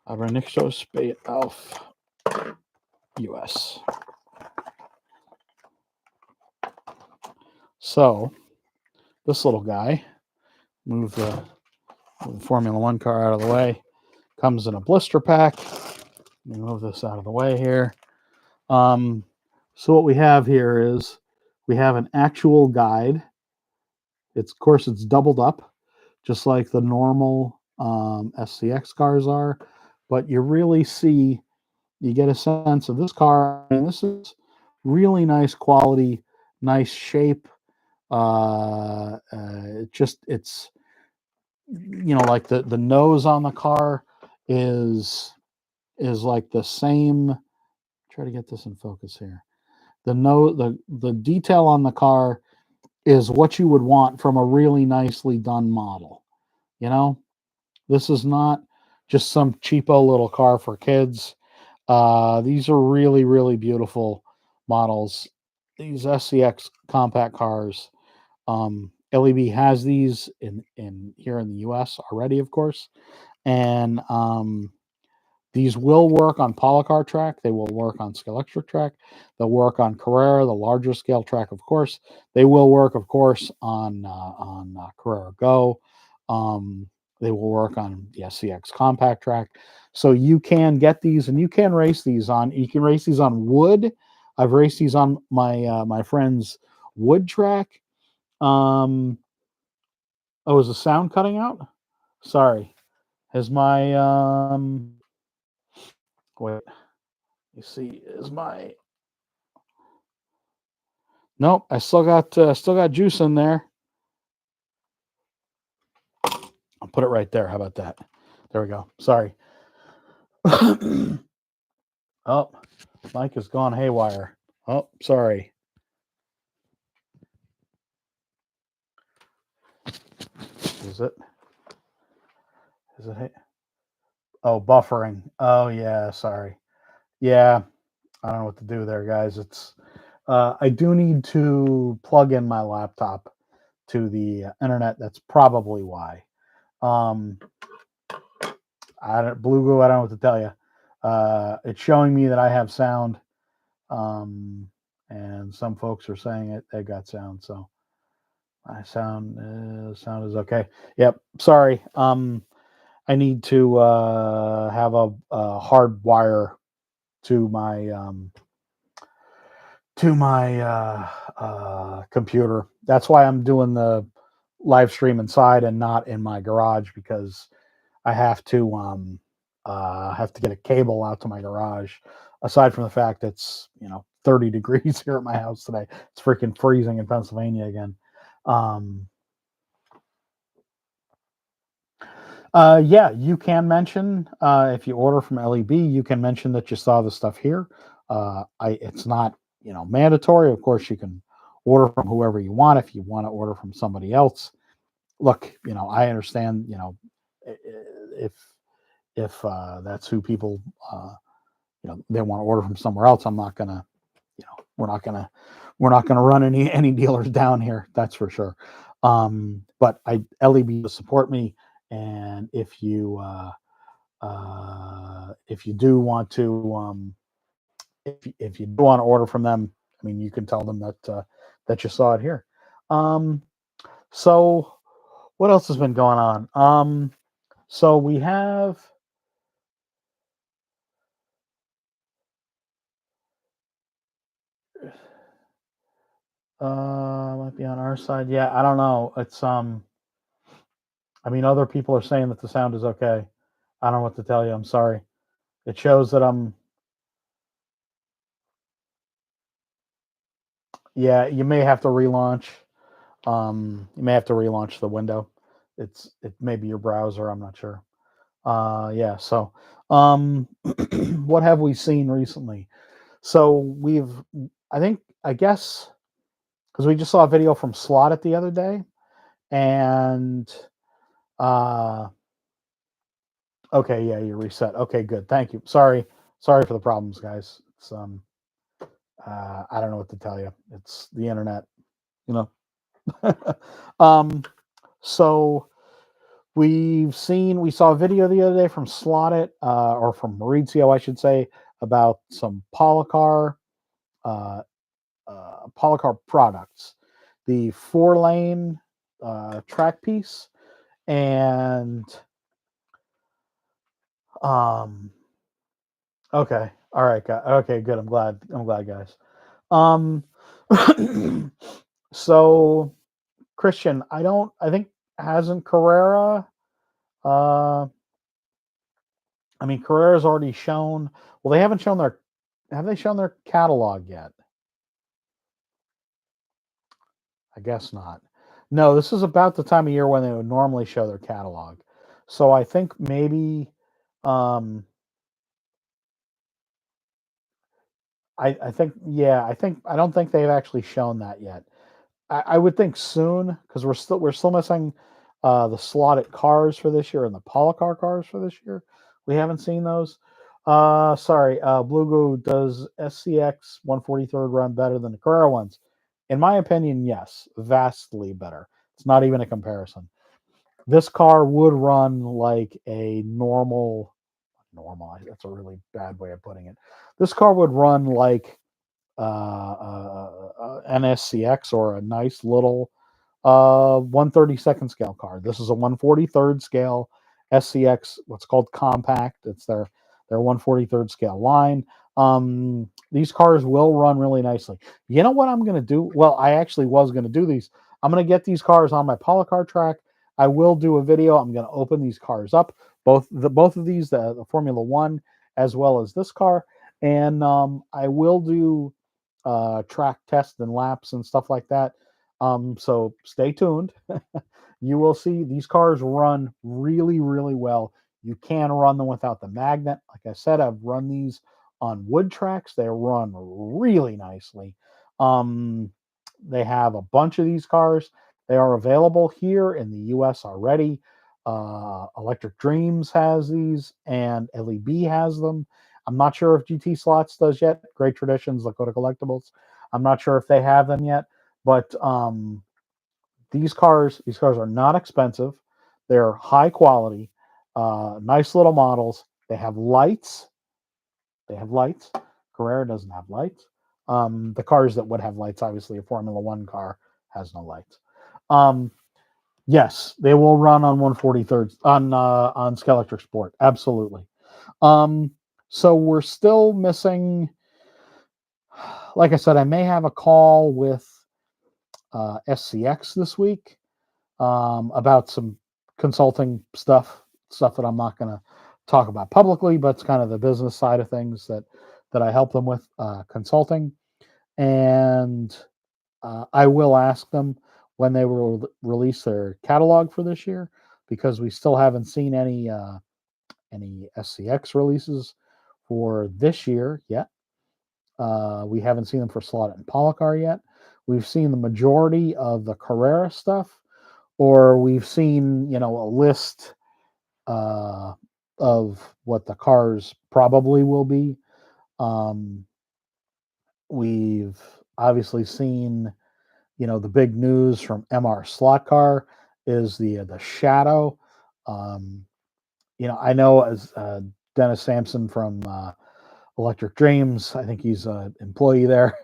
A: aber nicht so spät auf US. So this little guy, move the Formula One car out of the way, comes in a blister pack. Let me move this out of the way here. So what we have here is we have an actual guide. It's of course it's doubled up, just like the normal SCX cars are, but you really see you get a sense of this car. And this is really nice quality, nice shape. It's like the nose on the car is like the same. Try to get this in focus here. The detail on the car is what you would want from a really nicely done model. You know, this is not just some cheapo little car for kids. These are really, really beautiful models. These SCX compact cars, LEB has these in here in the US already, of course, and these will work on Polycar track. They will work on Scalextric track. They'll work on Carrera, the larger scale track, of course. They will work, of course, on Carrera Go. They will work on the SCX Compact track. So you can get these, and you can race these on. You can race these on wood. I've raced these on my friend's wood track. Oh, is the sound cutting out? Sorry. Has my wait. You see, is my nope? I still got juice in there. I'll put it right there. How about that? There we go. Sorry. Oh, Mike has gone haywire. Oh, sorry. Is it? Is it? Oh, buffering. Oh yeah. Sorry. Yeah. I don't know what to do there, guys. It's. I do need to plug in my laptop to the internet. That's probably why. I don't Bluegoo. I don't know what to tell you. It's showing me that I have sound, and some folks are saying they got sound. So my sound is okay. Yep. Sorry. I need to have a hard wire to my computer. That's why I'm doing the live stream inside and not in my garage, because I have to get a cable out to my garage. Aside from the fact it's 30 degrees here at my house today, it's freaking freezing in Pennsylvania again. Yeah, you can mention if you order from LEB, you can mention that you saw the stuff here. It's not mandatory. Of course, you can order from whoever you want. If you want to order from somebody else, look, I understand. If that's who people they want to order from somewhere else, I'm not gonna we're not gonna run any dealers down here, that's for sure. But LEB will support me, and if you do want to if you do want to order from them, I mean, you can tell them that you saw it here. So what else has been going on? So we have might be on our side. Yeah, I don't know. It's I mean, other people are saying that the sound is okay. I don't know what to tell you. I'm sorry. It shows that yeah, you may have to relaunch. You may have to relaunch the window. It may be your browser. I'm not sure. Yeah. So, what have we seen recently? So I guess, because we just saw a video from Slot.it the other day, and uh, okay, yeah, you reset. Okay, good. Thank you. Sorry for the problems, guys. It's I don't know what to tell you. It's the internet, you know. um, so we saw a video the other day from Slot.it, or from Maurizio, I should say, about some uh, Polycar products, the 4-lane track piece, and um, okay, all right, okay, good. I'm glad, guys. Um, so Christian, I think hasn't Carrera. Uh, I mean, Carrera's already shown. Well, they haven't shown their. Have they shown their catalog yet? I guess not. No, this is about the time of year when they would normally show their catalog. So I think maybe. Um, I think yeah. I don't think they've actually shown that yet. I would think soon, because we're still missing the slotted cars for this year and the Polycar cars for this year. We haven't seen those. Sorry, Bluego, does SCX 143rd run better than the Carrera ones? In my opinion, yes, vastly better. It's not even a comparison. This car would run like a normal. That's a really bad way of putting it. This car would run like NSCX or a nice little 132nd scale car. This is a 143rd scale SCX, what's called Compact. It's their 143rd scale line. These cars will run really nicely. You know what I'm going to do? Well, I actually was going to do these. I'm going to get these cars on my Polycar track. I will do a video. I'm going to open these cars up, both of these, the Formula One as well as this car, and I will do track tests and laps and stuff like that. So stay tuned. You will see these cars run really, really well. You can run them without the magnet. Like I said, I've run these on wood tracks. They run really nicely. Um, they have a bunch of these cars. They are available here in the US already. Electric Dreams has these, and LEB has them. I'm not sure if GT Slots does yet. Great Traditions, Lakota Collectibles. I'm not sure if they have them yet, but these cars are not expensive. They're high quality, nice little models. They have lights. They have lights. Carrera doesn't have lights. The cars that would have lights, obviously, a Formula One car has no lights. Um, yes, they will run on 143rd on Skelectric Sport. Absolutely. Um, so we're still missing. Like I said, I may have a call with SCX this week about some consulting stuff that I'm not going to talk about publicly, but it's kind of the business side of things that I help them with consulting, and I will ask them when they will release their catalog for this year because we still haven't seen any SCX releases for this year yet. We haven't seen them for Slot.it and Polycar yet. We've seen the majority of the Carrera stuff, or we've seen a list uh, of what the cars probably will be. Um, we've obviously seen the big news from MR Slot Car is the Shadow. Um, I know as Dennis Sampson from Electric Dreams. I think he's an employee there.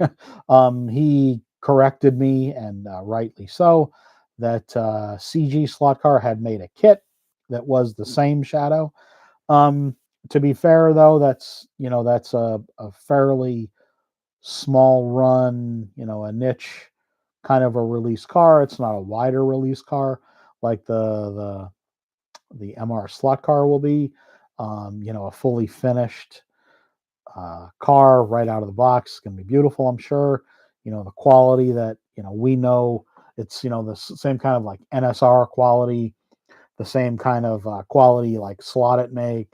A: He corrected me, and rightly so, that CG Slot Car had made a kit that was the same Shadow. Um, to be fair, though, that's a fairly small run, a niche kind of a release car. It's not a wider release car like the MR Slot Car will be. A fully finished car right out of the box. It's going to be beautiful, I'm sure. The quality that we know, it's the same kind of like NSR quality, the same kind of quality like Slot.it make.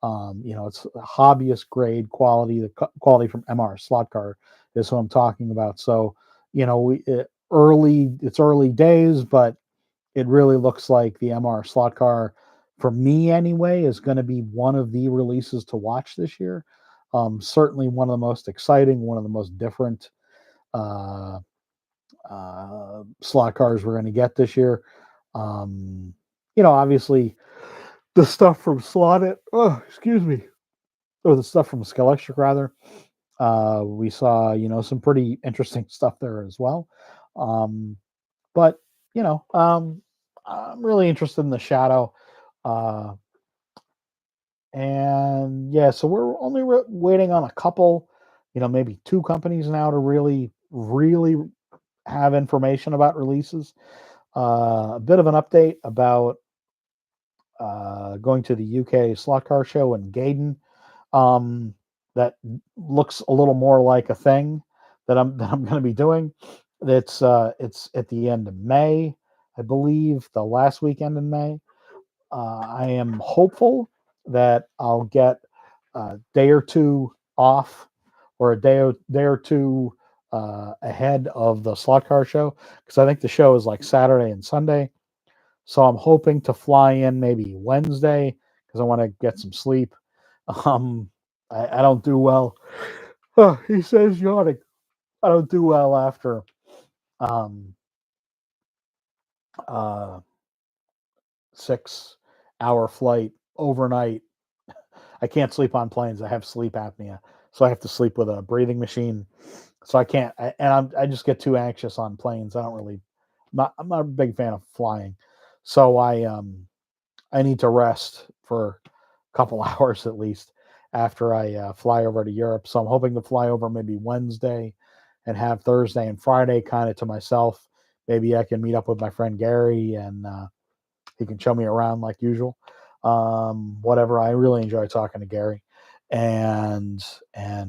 A: It's hobbyist grade quality. The quality from MR Slot Car is what I'm talking about. So it's early days, but it really looks like the MR Slot Car, for me anyway, is going to be one of the releases to watch this year. Certainly one of the most exciting, one of the most different uh, slot cars we're going to get this year. Obviously the stuff from Slot.it, excuse me, or the stuff from Skelectric rather. We saw, some pretty interesting stuff there as well. But I'm really interested in the Shadow. Uh, and yeah, so we're only waiting on a couple, maybe two companies now to really, really have information about releases. A bit of an update about going to the UK slot car show in Gaydon. Um, that looks a little more like a thing that I'm going to be doing. It's at the end of May, I believe, the last weekend in May. I am hopeful that I'll get a day or two off, or day or two ahead of the slot car show, because I think the show is like Saturday and Sunday. So I'm hoping to fly in maybe Wednesday because I want to get some sleep. Um, I don't do well. Oh, he says yawning. I don't do well after um, uh, 6 hour flight overnight. I can't sleep on planes. I have sleep apnea, so I have to sleep with a breathing machine. So I can't, I just get too anxious on planes. I don't really, I'm not a big fan of flying. So I need to rest for a couple hours at least after I fly over to Europe. So I'm hoping to fly over maybe Wednesday and have Thursday and Friday kind of to myself. Maybe I can meet up with my friend Gary and he can show me around like usual. Whatever. I really enjoy talking to Gary, and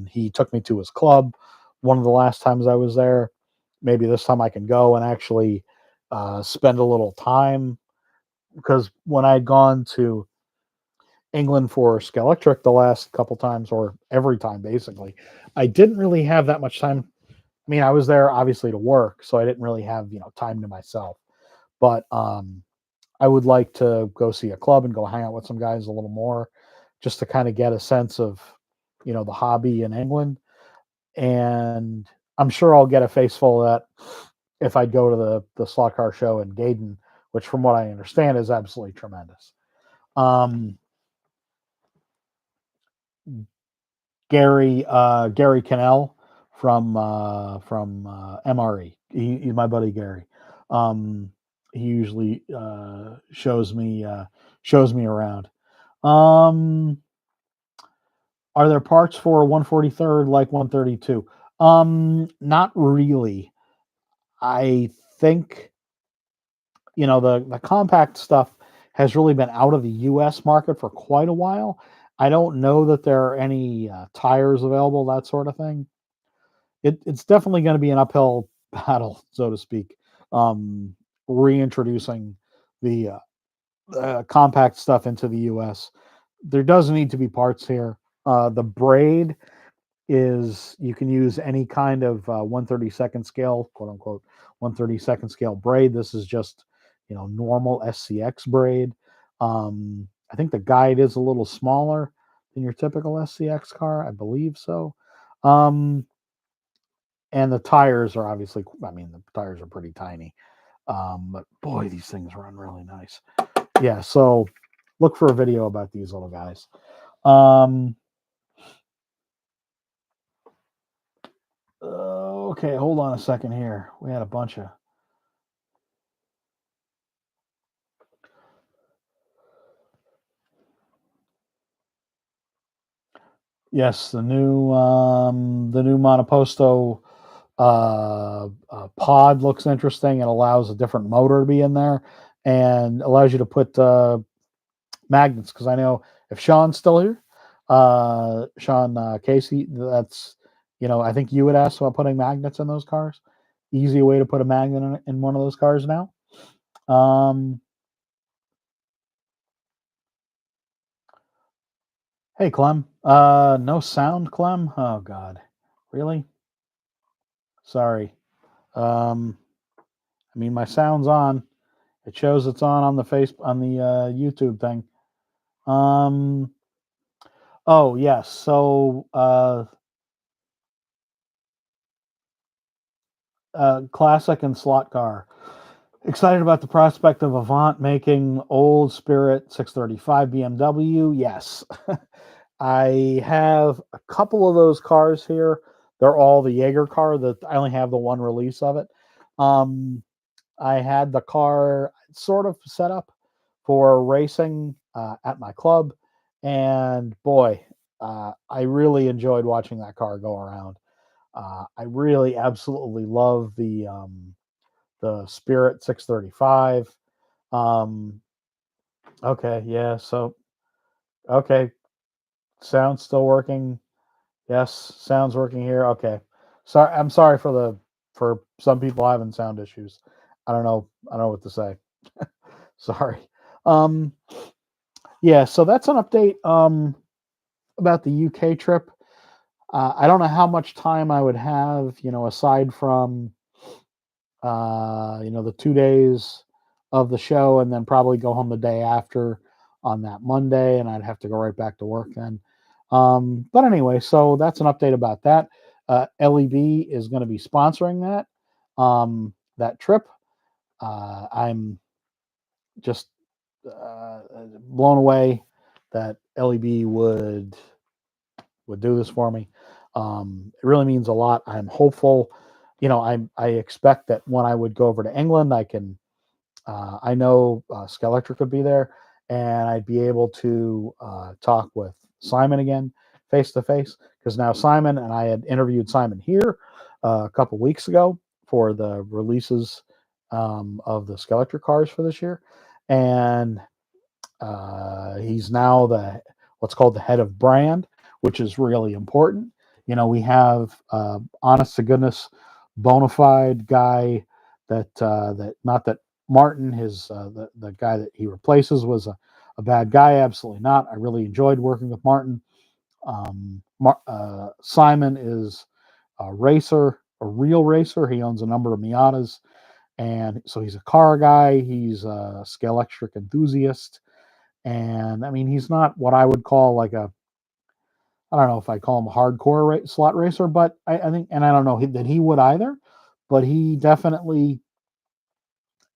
A: he took me to his club one of the last times I was there. Maybe this time I can go and actually spend a little time, because when I'd gone to England for Skelectric the last couple times, or every time basically, I didn't really have that much time. I mean, I was there obviously to work, so I didn't really have time to myself. But I would like to go see a club and go hang out with some guys a little more, just to kind of get a sense of, the hobby in England. And I'm sure I'll get a face full of that if I go to the slot car show in Gaydon, which, from what I understand, is absolutely tremendous. Um, Gary Cannell from MRE. He's my buddy Gary. He usually shows me around. Um, are there parts for 143rd like 132? Not really. I think the compact stuff has really been out of the U.S. market for quite a while. I don't know that there are any tires available, that sort of thing. It's definitely going to be an uphill battle, so to speak, um, reintroducing the compact stuff into the U.S. There does need to be parts here. The braid is, you can use any kind of 132nd scale, quote unquote, 132nd scale braid. This is just, normal SCX braid. I think the guide is a little smaller than your typical SCX car. I believe so. Um, and the tires are obviously, I mean, the tires are pretty tiny. But boy, these things run really nice. Yeah. So look for a video about these little guys. Um, okay, hold on a second here. We had a bunch of. Yes, the new Monoposto pod looks interesting. It allows a different motor to be in there, and allows you to put magnets. Because I know if Sean's still here, Sean Casey, that's, I think you would ask about putting magnets in those cars. Easy way to put a magnet in one of those cars now. Um, hey, Clem. No sound, Clem. Oh God, really? Sorry. Um, I mean, my sound's on. It shows it's on the on the YouTube thing. Um. Oh yes. So classic and slot car. Excited about the prospect of Avant making old Spirit 635 BMW. Yes, I have a couple of those cars here. They're all the Jaeger car. That I only have the one release of it. Um, I had the car sort of set up for racing at my club, and boy, I really enjoyed watching that car go around. I really absolutely love the Spirit 635. Um, okay, yeah, so okay, sound's still working. Yes, sound's working here. Okay, sorry, I'm sorry for some people having sound issues. I don't know what to say. Sorry. Um, yeah, so that's an update about the UK trip. I don't know how much time I would have, aside from the 2 days of the show, and then probably go home the day after on that Monday, and I'd have to go right back to work then. But anyway, so that's an update about that. LEB is going to be sponsoring that trip. I'm just blown away that LEB would do this for me. It really means a lot. I'm hopeful. I expect that when I would go over to England, I know Skelectric would be there, and I'd be able to talk with Simon again face to face, because now Simon and I had interviewed Simon here a couple weeks ago for the releases of the Skelectric cars for this year, and he's now the what's called the head of brand, which is really important. We have honest to goodness, bona fide guy that not that Martin, the guy that he replaces, was a bad guy. Absolutely not. I really enjoyed working with Martin. Simon is a racer, a real racer. He owns a number of Miatas, and so he's a car guy. He's a Skelectric enthusiast, and I mean, he's not what I would call like I don't know if I call him a hardcore slot racer, but I think, and I don't know that he would either, but he definitely,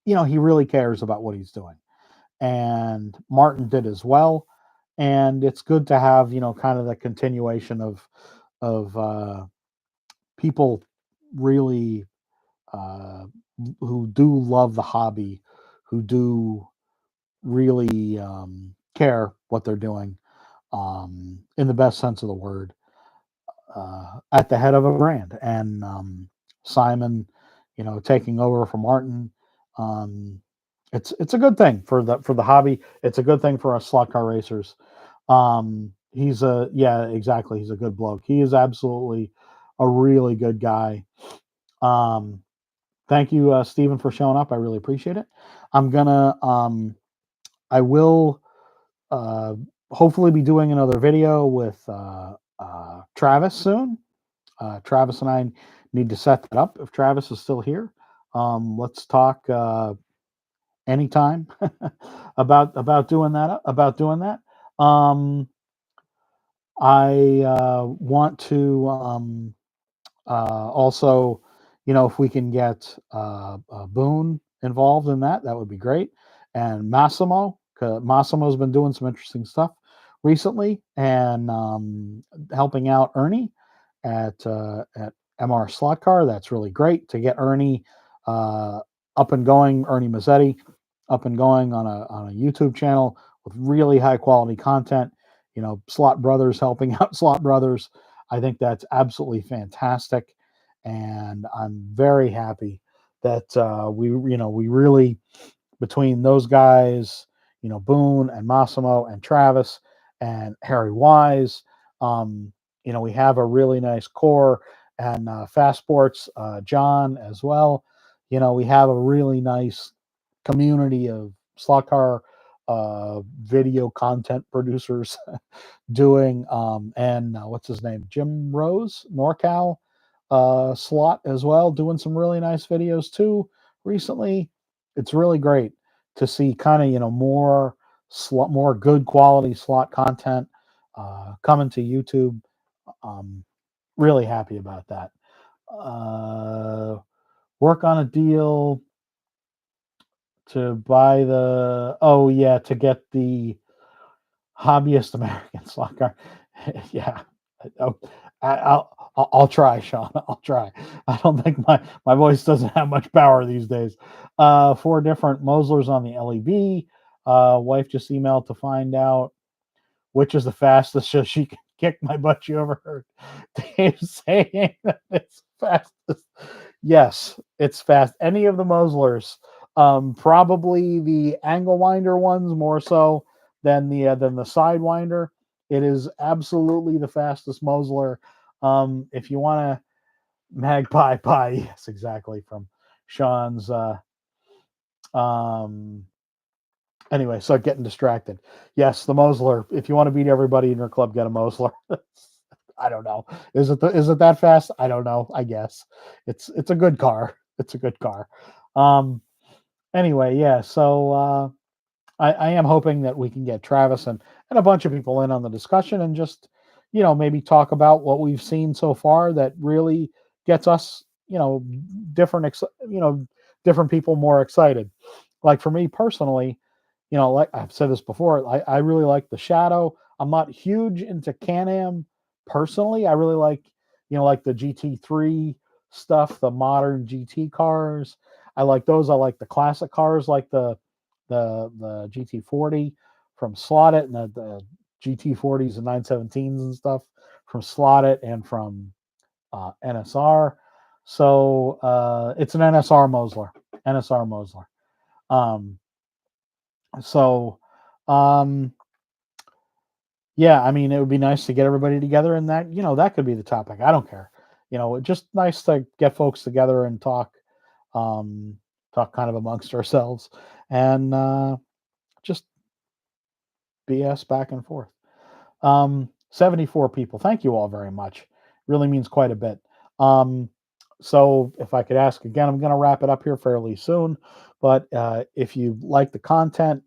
A: he really cares about what he's doing. And Martin did as well. And it's good to have, kind of the continuation of people really uh, who do love the hobby, who do really care what they're doing in the best sense of the word, at the head of a brand. And Simon, taking over from Martin, um, it's a good thing for the hobby. It's a good thing for us slot car racers. Yeah, exactly. He's a good bloke. He is absolutely a really good guy. Um, Thank you, Stephen, for showing up. I really appreciate it. I'm gonna I will uh, hopefully be doing another video with Travis soon. Travis and I need to set that up if Travis is still here. Let's talk anytime about doing that. I want to also, if we can get Boone involved in that, that would be great. And Massimo, 'cause Massimo's been doing some interesting stuff recently, and helping out Ernie at MR Slot Car. That's really great to get Ernie uh, up and going. Ernie Mazzetti up and going on a YouTube channel with really high quality content. Slot Brothers helping out Slot Brothers. I think that's absolutely fantastic, and I'm very happy that we really, between those guys, Boone and Massimo and Travis and Harry Wise, we have a really nice core, and Fast Sports, John as well. We have a really nice community of slot car video content producers doing, and what's his name, Jim Rose, NorCal slot as well, doing some really nice videos too recently. It's really great to see kind of more good quality slot content coming to YouTube. Um, really happy about that. Work on a deal to buy to get the hobbyist American slot car. Yeah. Oh, I'll try, Sean. I'll try. I don't think my voice doesn't have much power these days. 4 different Moslers on the LEB. Wife just emailed to find out which is the fastest so she can kick my butt. You overheard Dave saying that it's fastest. Yes, it's fast. Any of the Moslers, probably the angle winder ones more so than the sidewinder. It is absolutely the fastest Mosler. If you want to magpie pie, yes, exactly, from Sean's. Um, anyway, so getting distracted. Yes, the Mosler. If you want to beat everybody in your club, get a Mosler. I don't know. Is it that fast? I don't know. I guess it's a good car. It's a good car. Um, anyway, yeah. So I am hoping that we can get Travis and a bunch of people in on the discussion, and just maybe talk about what we've seen so far that really gets us different different people more excited. Like for me personally, like I've said this before, I really like the Shadow. I'm not huge into Can-Am personally. I really like, like the GT3 stuff, the modern GT cars. I like those. I like the classic cars like the GT40 from Slot.it and the GT40s and 917s and stuff from Slot.it and from NSR. So it's an NSR Mosler. NSR Mosler. Um, so um, yeah, I mean, it would be nice to get everybody together, and that could be the topic. I don't care. Just nice to get folks together and um, talk kind of amongst ourselves, and just BS back and forth. 74 people. Thank you all very much. Really means quite a bit. So if I could ask again, I'm going to wrap it up here fairly soon. But if you like the content,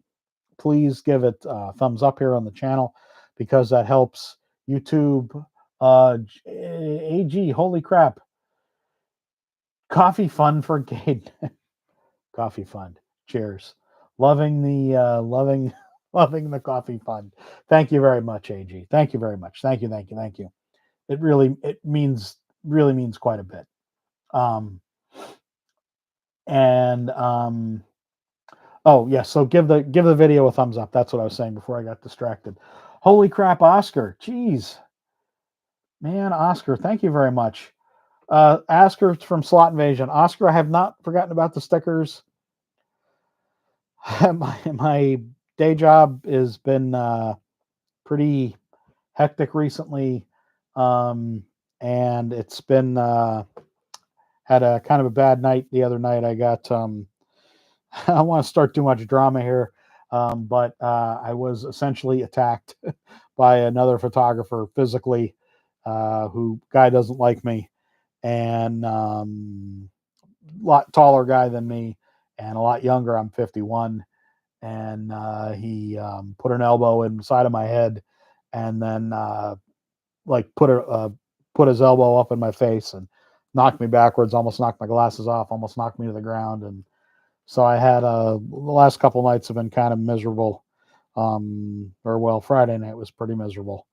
A: please give it a thumbs up here on the channel because that helps YouTube. AG, holy crap. Coffee fund for Gade. Coffee fund. Cheers. Loving the loving the coffee fund. Thank you very much, AG. Thank you very much. Thank you, thank you, thank you. It really means quite a bit. Um and oh yes, so give the video a thumbs up. That's what I was saying before I got distracted. Holy crap, Oscar. Jeez. Man, Oscar, thank you very much. Oscar from Slot Invasion. Oscar, I have not forgotten about the stickers. my day job has been pretty hectic recently, and it's been had a kind of a bad night the other night. I got I don't want to start too much drama here, but I was essentially attacked by another photographer physically, who guy doesn't like me, and a lot taller guy than me, and a lot younger. I'm 51, and he put an elbow inside of my head, and then like put his elbow up in my face and knocked me backwards, almost knocked my glasses off, almost knocked me to the ground. And so I had the last couple nights have been kind of miserable. Or well, Friday night was pretty miserable.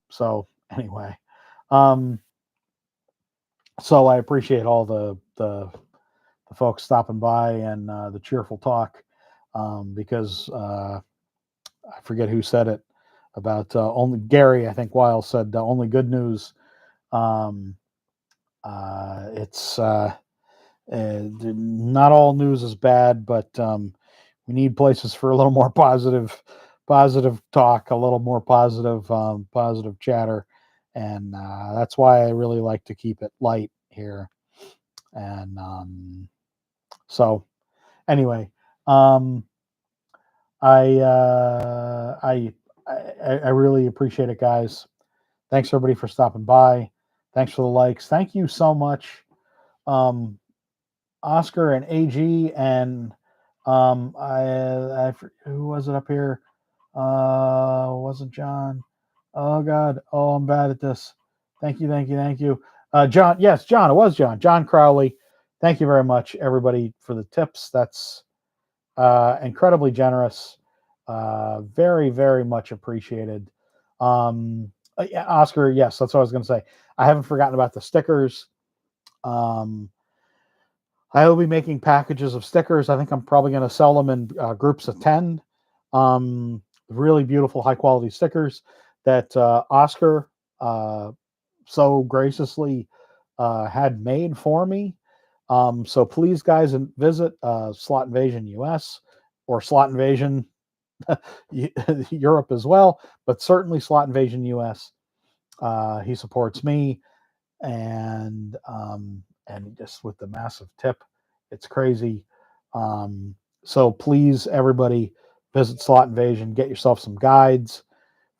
A: So anyway, um, so I appreciate all the folks stopping by and the cheerful talk, because I forget who said it about only Gary. I think Weil said only good news. Um, it's not all news is bad, but we need places for a little more positive talk, a little more positive chatter, and that's why I really like to keep it light here. And so, anyway, um, I, uh, I I really appreciate it, guys. Thanks everybody for stopping by. Thanks for the likes. Thank you so much. Um, Oscar and AG and who was it up here? Wasn't John? Oh God. Oh, I'm bad at this. Thank you, thank you, thank you. John, yes, John, it was John. John Crowley. Thank you very much, everybody, for the tips. That's incredibly generous. Very, very much appreciated. Yeah, Oscar, yes, that's what I was going to say. I haven't forgotten about the stickers. Um, I will be making packages of stickers. I think I'm probably going to sell them in groups of 10. Really beautiful, high quality stickers that Oscar so graciously had made for me. So please, guys, visit Slot Invasion US or Slot Invasion Europe as well, but certainly Slot Invasion US. He supports me, and just with the massive tip, it's crazy. So please, everybody, visit Slot Invasion. Get yourself some guides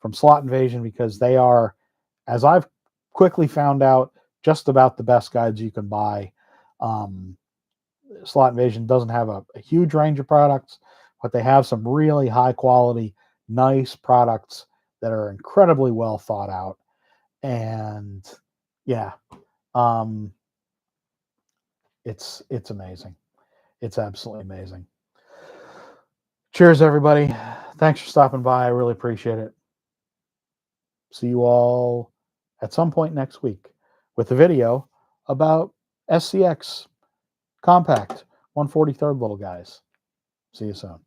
A: from Slot Invasion because they are, as I've quickly found out, just about the best guides you can buy. Um, Slot Invasion doesn't have a huge range of products, but they have some really high quality, nice products that are incredibly well thought out. And yeah, um, it's amazing. It's absolutely amazing. Cheers, everybody. Thanks for stopping by. I really appreciate it. See you all at some point next week with a video about SCX Compact 143rd little guys. See you soon.